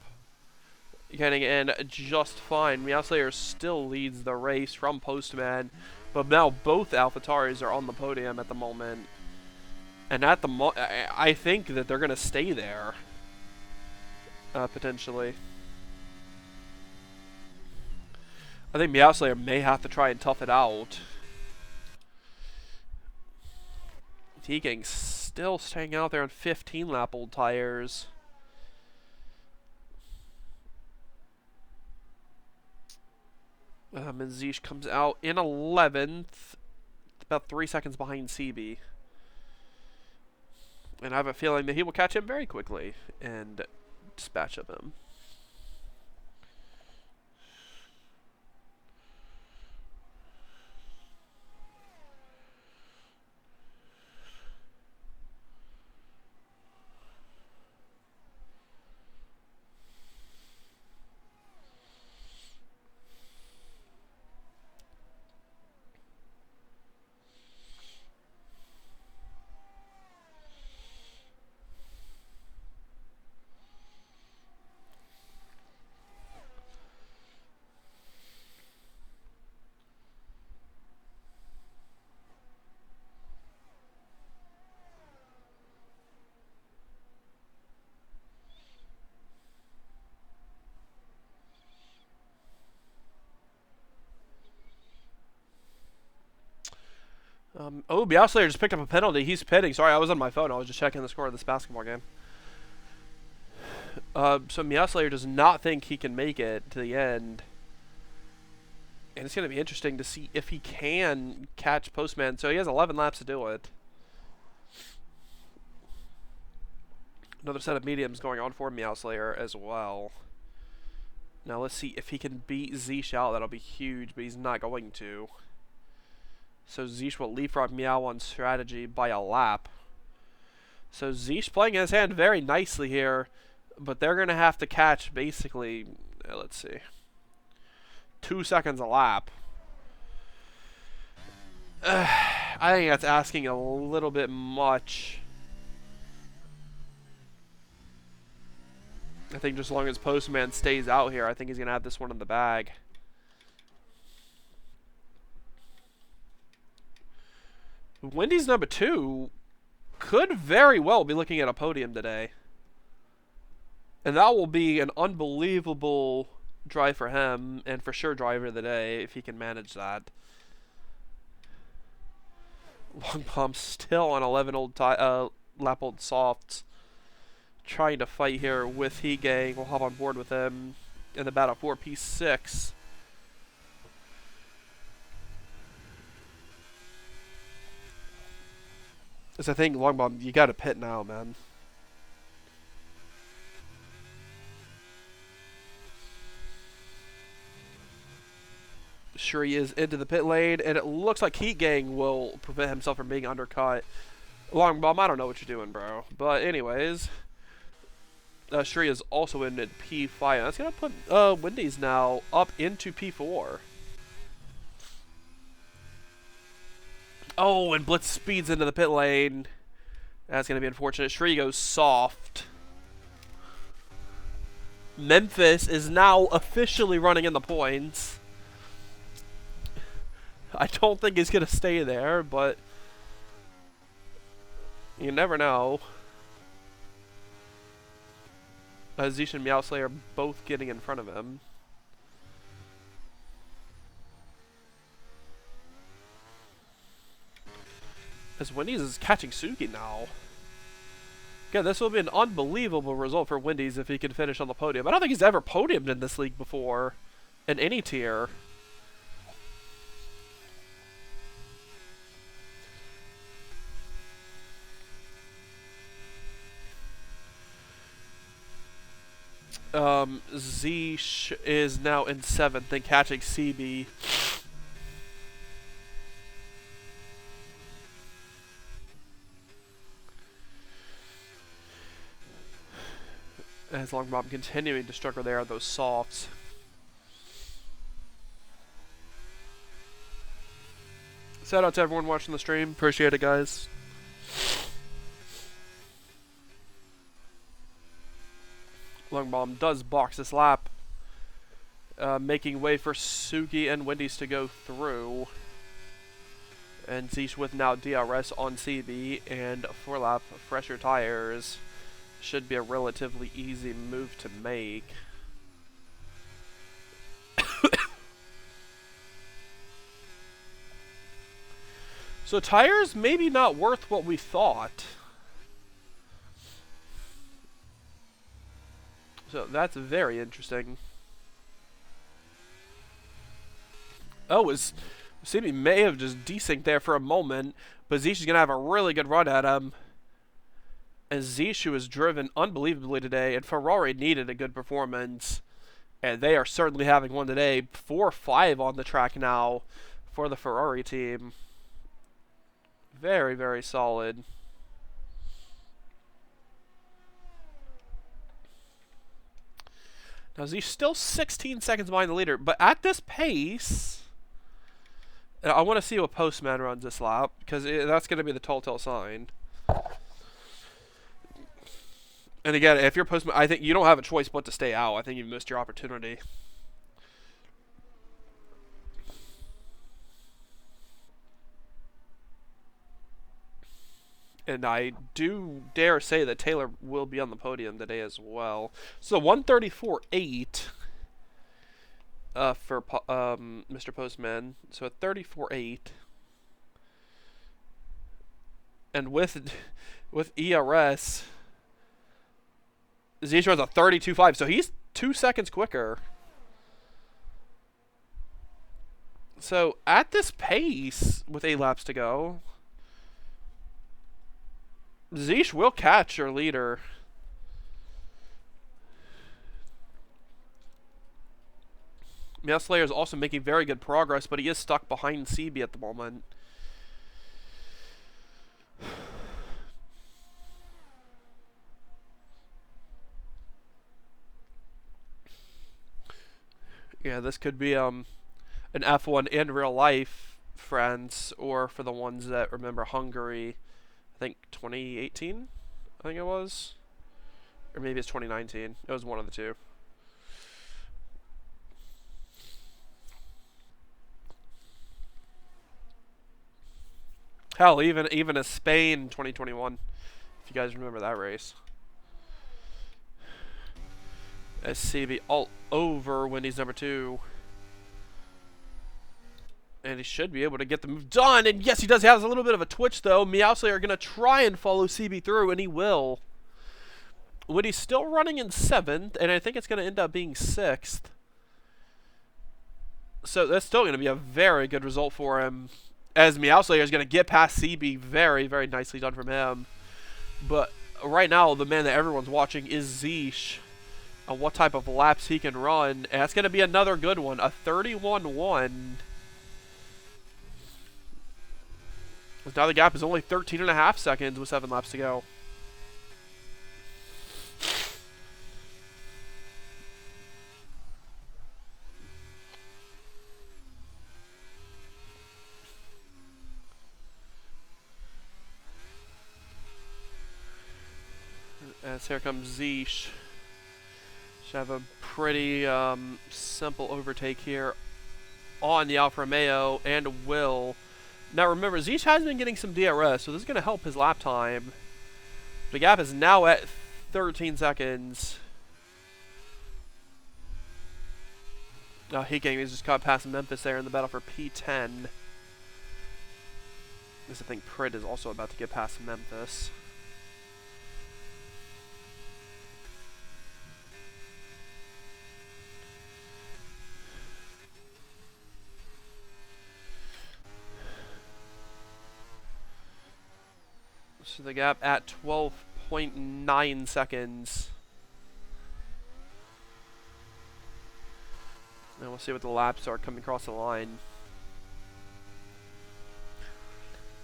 S1: getting in just fine. Meow Slayer still leads the race from Postman, but now both AlphaTauris are on the podium at the moment, and at the I think that they're going to stay there potentially. I think Meowslayer may have to try and tough it out. T-Gang still staying out there on 15 lap old tires. And Zeesh comes out in 11th, about 3 seconds behind CB. And I have a feeling that he will catch him very quickly and dispatch of him. Oh, Meowslayer just picked up a penalty. He's pitting. Sorry, I was on my phone. I was just checking the score of this basketball game. So Meowslayer does not think he can make it to the end. And it's going to be interesting to see if he can catch Postman. So he has 11 laps to do it. Another set of mediums going on for Meowslayer as well. Now let's see if he can beat Zeesh out. That'll be huge, but he's not going to. So Zeesh will leapfrog Meow on strategy by a lap. So Zeesh playing his hand very nicely here, but they're going to have to catch basically, let's see, 2 seconds a lap. I think that's asking a little bit much. I think just as long as Postman stays out here, I think he's going to have this one in the bag. Wendy's number 2 could very well be looking at a podium today. And that will be an unbelievable drive for him, and for sure driver of the day if he can manage that. Long Bomb still on 11 lap old softs. Trying to fight here with Heat Gang. We'll hop on board with him in about a 4P6. Because I think Long Bomb, you got to pit now, man. Sure, he is into the pit lane, and it looks like Heat Gang will prevent himself from being undercut. Long Bomb, I don't know what you're doing, bro. But anyways, Shuri is also in at P5. That's going to put Wendy's now up into P4. Oh, and Blitz speeds into the pit lane. That's going to be unfortunate. Shuri goes soft. Memphis is now officially running in the points. I don't think he's going to stay there, but you never know. Zeesh and Meowslayer are both getting in front of him. As Wendy's is catching Suki now. Again, this will be an unbelievable result for Wendy's if he can finish on the podium. I don't think he's ever podiumed in this league before, in any tier. Zeesh is now in 7th and catching CB. As Long Bomb continuing to struggle there on those softs. Shout out to everyone watching the stream. Appreciate it, guys. Long Bomb does box this lap, making way for Suki and Wendy's to go through. And Zeesh with now DRS on CB and 4-lap fresher tires. Should be a relatively easy move to make. So tires maybe not worth what we thought. So that's very interesting. Oh, Simi may have just desynced there for a moment, but Zish is going to have a really good run at him. And Zishu was driven unbelievably today, and Ferrari needed a good performance. And they are certainly having one today. 4-5 on the track now for the Ferrari team. Very, very solid. Now Zish still 16 seconds behind the leader, but at this pace... I want to see what Postman runs this lap, because that's going to be the telltale sign. And again, if you're Postman, I think you don't have a choice but to stay out. I think you've missed your opportunity. And I do dare say that Taylor will be on the podium today as well. So 134.8 for Mr. Postman. So a 34.8. And with ERS, Zish runs a 32.5. So he's 2 seconds quicker. So at this pace, with 8 laps to go, Zish will catch your leader. Slayer is also making very good progress, but he is stuck behind CB at the moment. Yeah, this could be an F1 in real life, friends, or for the ones that remember Hungary, I think 2018, I think it was, or maybe it's 2019. It was one of the two. Hell, even a Spain 2021, if you guys remember that race. SCB all over Wendy's number 2. And he should be able to get the move done. And yes, he does. He has a little bit of a twitch, though. Meowslayer are going to try and follow CB through, and he will. Wendy's still running in 7th, and I think it's going to end up being 6th. So that's still going to be a very good result for him, as Meowslayer is going to get past CB. Very, very nicely done from him. But right now, the man that everyone's watching is Zish, on what type of laps he can run. And that's going to be another good one, a 31-1. Now the gap is only 13.5 seconds with 7 laps to go. As here comes Zish. Should have a pretty simple overtake here on the Alfa Romeo, and will. Now remember, Zish has been getting some DRS, so this is going to help his lap time. The gap is now at 13 seconds. He's just caught past Memphis there in the battle for P10. Because I think Prix is also about to get past Memphis. So the gap at 12.9 seconds. And we'll see what the laps are coming across the line.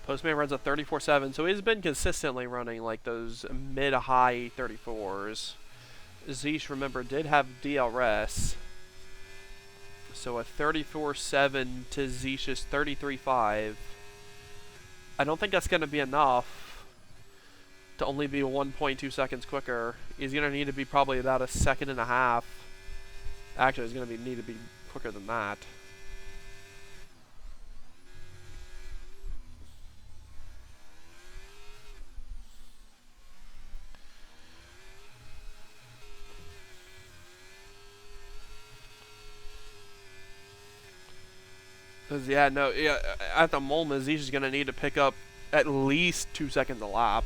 S1: Postman runs a 34.7, so he's been consistently running like those mid-high 34s. Zish, remember, did have DRS. So a 34.7 to Zish's 33.5. I don't think that's going to be enough to only be 1.2 seconds quicker. He's going to need to be probably about a second and a half. Actually, he's going to need to be quicker than that. Because, yeah, no, yeah, at the moment, he's just going to need to pick up at least 2 seconds a lap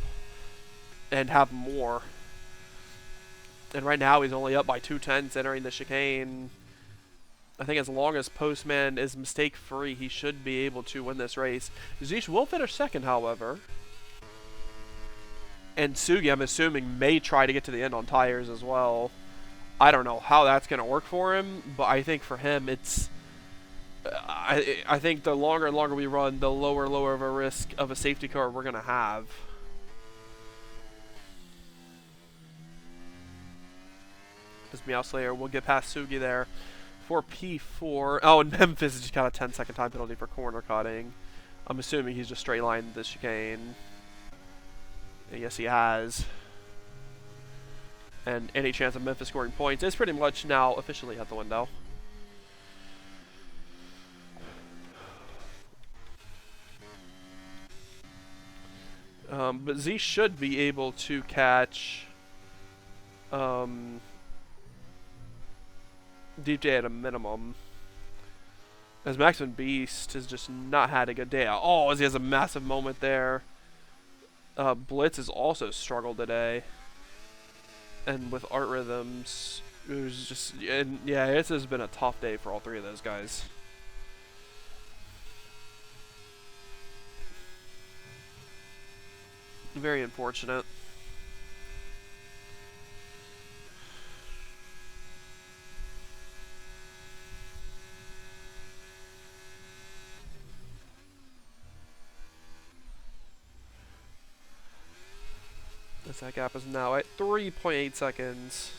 S1: and have more. And right now, he's only up by 2/10 entering the chicane. I think as long as Postman is mistake-free, he should be able to win this race. Zish will finish second, however. And Sugi, I'm assuming, may try to get to the end on tires as well. I don't know how that's going to work for him, but I think for him, it's... I think the longer and longer we run, the lower and lower of a risk of a safety car we're going to have. As Meowslayer will get past Sugi there for P4. Oh, and Memphis just got a 10-second time penalty for corner cutting. I'm assuming he's just straight lined the chicane. And yes, he has. And any chance of Memphis scoring points is pretty much now officially out the window. But Z should be able to catch DJ at a minimum. As Maximum Beast has just not had a good day. Oh, as he has a massive moment there. Blitz has also struggled today. And with Art Rhythms, it was just... And yeah, this has been a tough day for all three of those guys. Very unfortunate. As that gap is now at 3.8 seconds.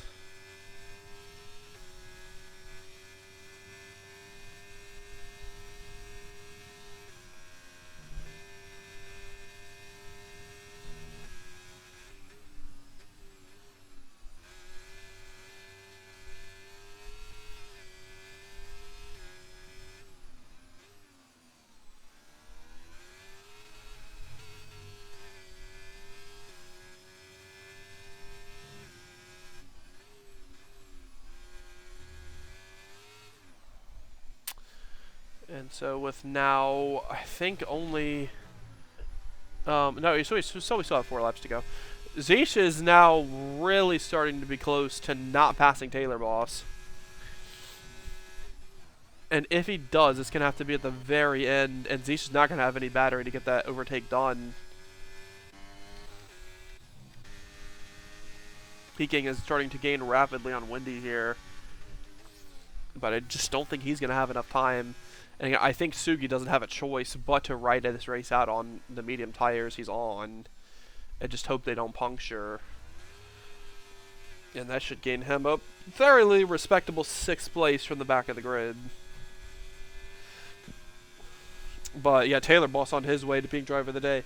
S1: And so with now, I think only... no, so we still have 4 laps to go. Zeisha is now really starting to be close to not passing Taylor Boss. And if he does, it's going to have to be at the very end, and Zeisha's not going to have any battery to get that overtake done. Peking is starting to gain rapidly on Wendy here. But I just don't think he's going to have enough time. And I think Sugi doesn't have a choice but to ride this race out on the medium tires he's on. And just hope they don't puncture. And that should gain him a thoroughly respectable 6th place from the back of the grid. But yeah, Taylor Boss on his way to being driver of the day.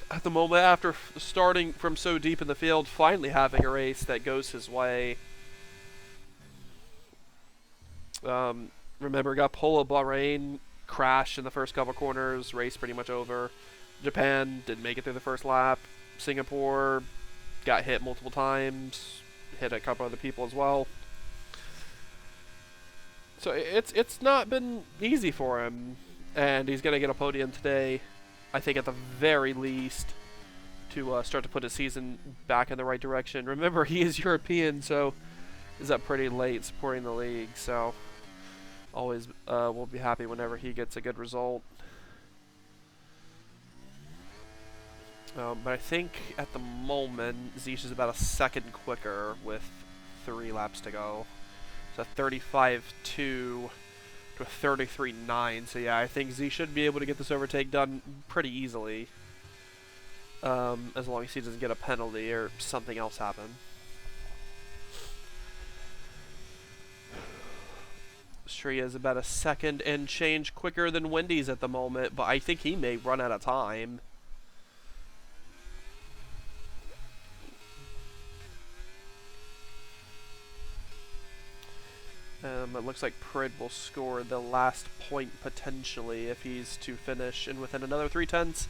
S1: At the moment, after starting from so deep in the field, finally having a race that goes his way. Remember, got pole at Bahrain, crashed in the first couple corners, race pretty much over. Japan didn't make it through the first lap. Singapore got hit multiple times, hit a couple other people as well. So it's not been easy for him, and he's gonna get a podium today. I think at the very least to start to put his season back in the right direction. Remember, he is European, so is up pretty late supporting the league. So. Always will be happy whenever he gets a good result. But I think at the moment, Zeesh is about a second quicker with 3 laps to go. So 35.2 to a 33.9. So yeah, I think Z should be able to get this overtake done pretty easily. As long as he doesn't get a penalty or something else happen. Shria is about a second and change quicker than Wendy's at the moment, but I think he may run out of time. It looks like Prid will score the last point potentially if he's to finish and within another 3/10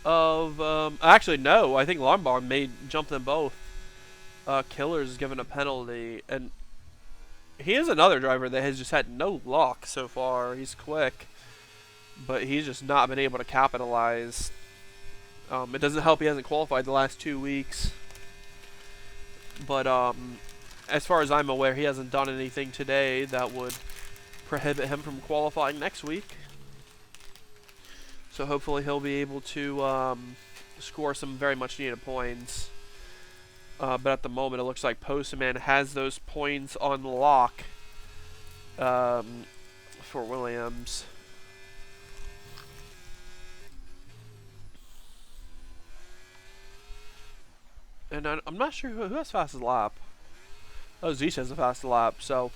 S1: of... actually, no. I think Lombard may jump them both. Killer's is given a penalty, and he is another driver that has just had no luck so far. He's quick. but he's just not been able to capitalize. It doesn't help he hasn't qualified the last 2 weeks. But as far as I'm aware, he hasn't done anything today that would prohibit him from qualifying next week. So hopefully he'll be able to score some very much needed points. But at the moment, it looks like Postman has those points on lock for Williams. And I'm not sure who has fastest lap. Oh, Zeech has the fastest lap, so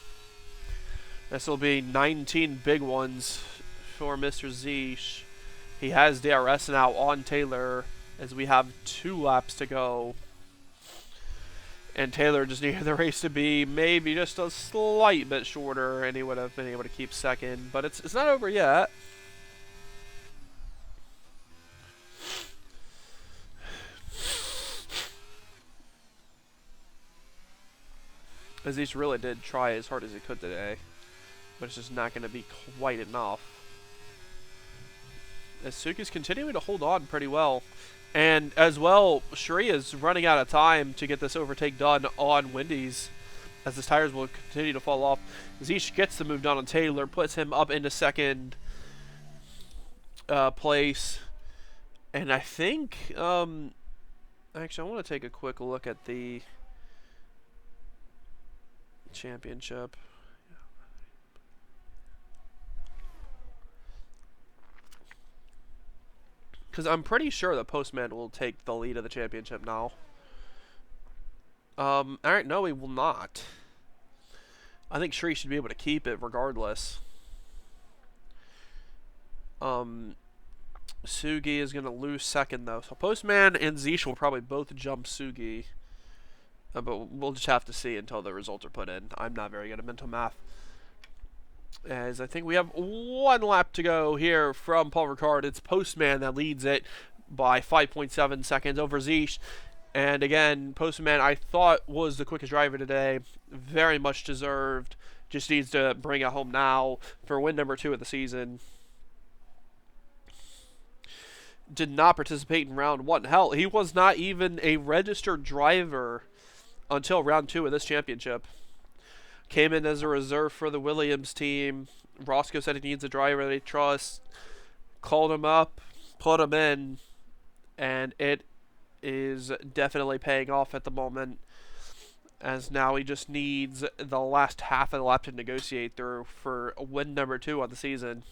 S1: this will be 19 big ones for Mr. Zeech. He has DRS now on Taylor as we have 2 laps to go. And Taylor just needed the race to be maybe just a slight bit shorter, and he would have been able to keep second. But it's not over yet. Aziz really did try as hard as he could today, but it's just not going to be quite enough. As Suki's continuing to hold on pretty well. And as well, Shri is running out of time to get this overtake done on Wendy's, as his tires will continue to fall off. Zeech gets the move done on Taylor, puts him up into second place. And I think, actually, I want to take a quick look at the championship. Because I'm pretty sure the Postman will take the lead of the championship now. Alright, no, he will not. I think Shri should be able to keep it regardless. Sugi is going to lose second, though. So Postman and Zeech will probably both jump Sugi. But we'll just have to see until the results are put in. I'm not very good at mental math. As I think we have 1 lap to go here from Paul Ricard. It's Postman that leads it by 5.7 seconds over Zeech. And again, Postman, I thought, was the quickest driver today. Very much deserved. Just needs to bring it home now for win number 2 of the season. Did not participate in round 1. Hell, he was not even a registered driver until round 2 of this championship. Came in as a reserve for the Williams team. Roscoe said he needs a driver that he trusts. Called him up, put him in, and it is definitely paying off at the moment, as now he just needs the last half of the lap to negotiate through for win number 2 on the season.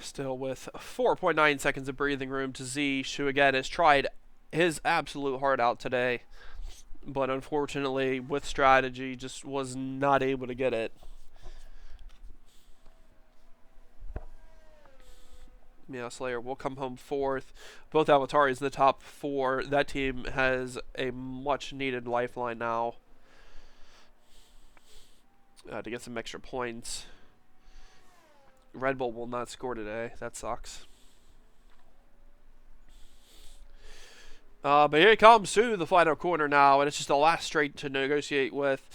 S1: Still with 4.9 seconds of breathing room to Zeech, who again has tried his absolute heart out today, but unfortunately with strategy just was not able to get it. Yeah, Slayer will come home 4th. Both Avataris in the top 4. That team has a much needed lifeline now to get some extra points. Red Bull will not score today. That sucks. But here he comes to the final corner now, and it's just the last straight to negotiate with.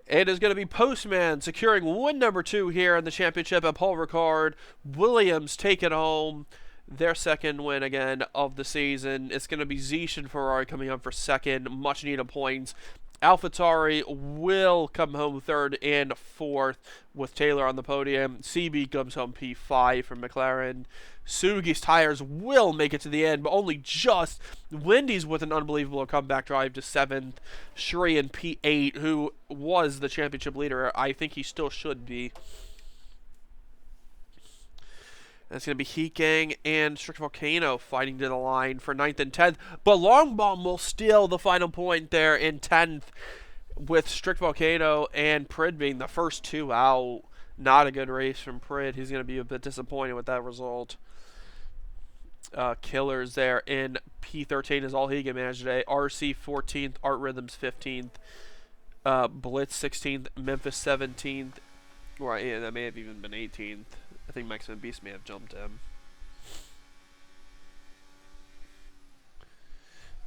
S1: It is going to be Postman securing win number 2 here in the championship at Paul Ricard. Williams taking home their second win again of the season. It's going to be Zeech and Ferrari coming up for second. Much needed points. AlphaTauri will come home 3rd and 4th with Taylor on the podium. CB comes home P5 from McLaren. Sugi's tires will make it to the end, but only just. Wendy's with an unbelievable comeback drive to 7th. Shri in P8, who was the championship leader. I think he still should be. That's going to be Heat Gang and Strict Volcano fighting to the line for 9th and 10th. But Long Bomb will steal the final point there in 10th, with Strict Volcano and Prid being the first 2 out. Not a good race from Prid. He's going to be a bit disappointed with that result. Killers there in P13 is all he can manage today. RC 14th, Art Rhythms 15th, Blitz 16th, Memphis 17th. Or yeah, that may have even been 18th. I think Maximum Beast may have jumped him.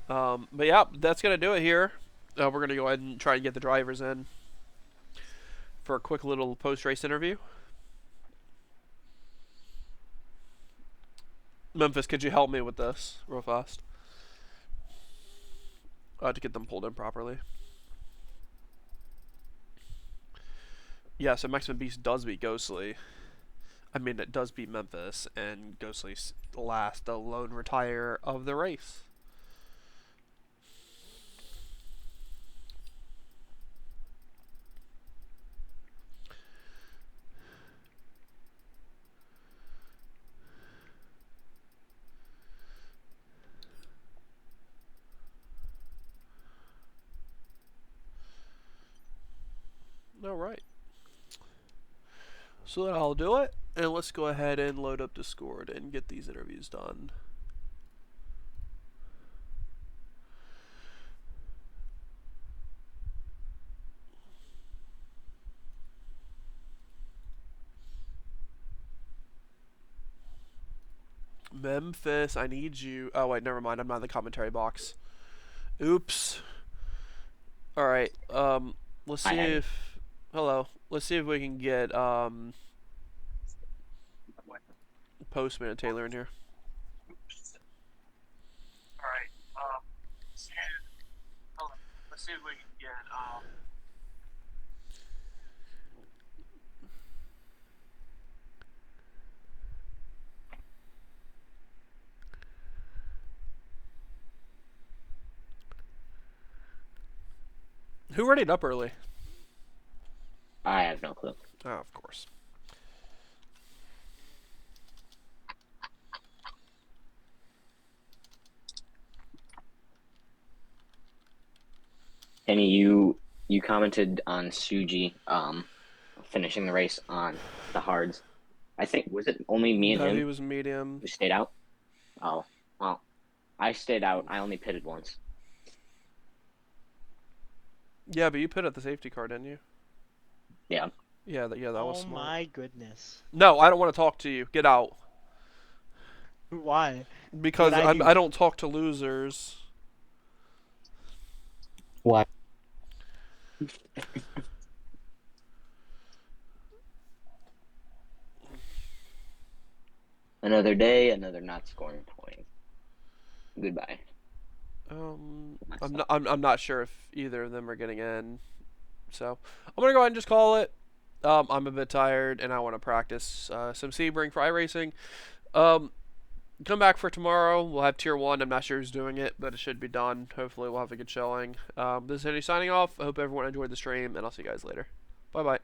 S1: But yeah, that's going to do it here. We're going to go ahead and try and get the drivers in. for a quick little post-race interview. Memphis, could you help me with this real fast? To get them pulled in properly. Yeah, so Mexican Beast does beat Ghostly. I mean, it does beat Memphis, and Ghostly's last, the lone retire of the race. All right. So then I'll do it, and let's go ahead and load up Discord and get these interviews done. Memphis, I need you. Oh, wait, never mind. I'm not in the commentary box. Oops. Alright, let's see if... Hello. Let's see if we can get, Postman and Taylor in here. Alright, let's see if we can get, Who readied up early?
S2: I have no clue.
S1: Oh, of course.
S2: Kenny, you commented on Suji finishing the race on the hards. I think, was it only me and him?
S1: He was medium.
S2: Who stayed out? Oh, well, I stayed out. I only pitted once.
S1: Yeah, but you put at the safety car, didn't you?
S2: Yeah.
S1: Yeah, that was smart.
S3: Oh my goodness.
S1: No, I don't want to talk to you. Get out.
S3: Why?
S1: Because I don't talk to losers.
S2: What? Another day, another not scoring point. Goodbye.
S1: I'm not sure if either of them are getting in. So I'm gonna go ahead and just call it. I'm a bit tired and I want to practice some Sebring fry racing. Come back for tomorrow. We'll have tier 1. I'm not sure who's doing it, but it should be done. Hopefully we'll have a good showing. This is Henry signing off. I hope everyone enjoyed the stream, and I'll see you guys later. Bye bye.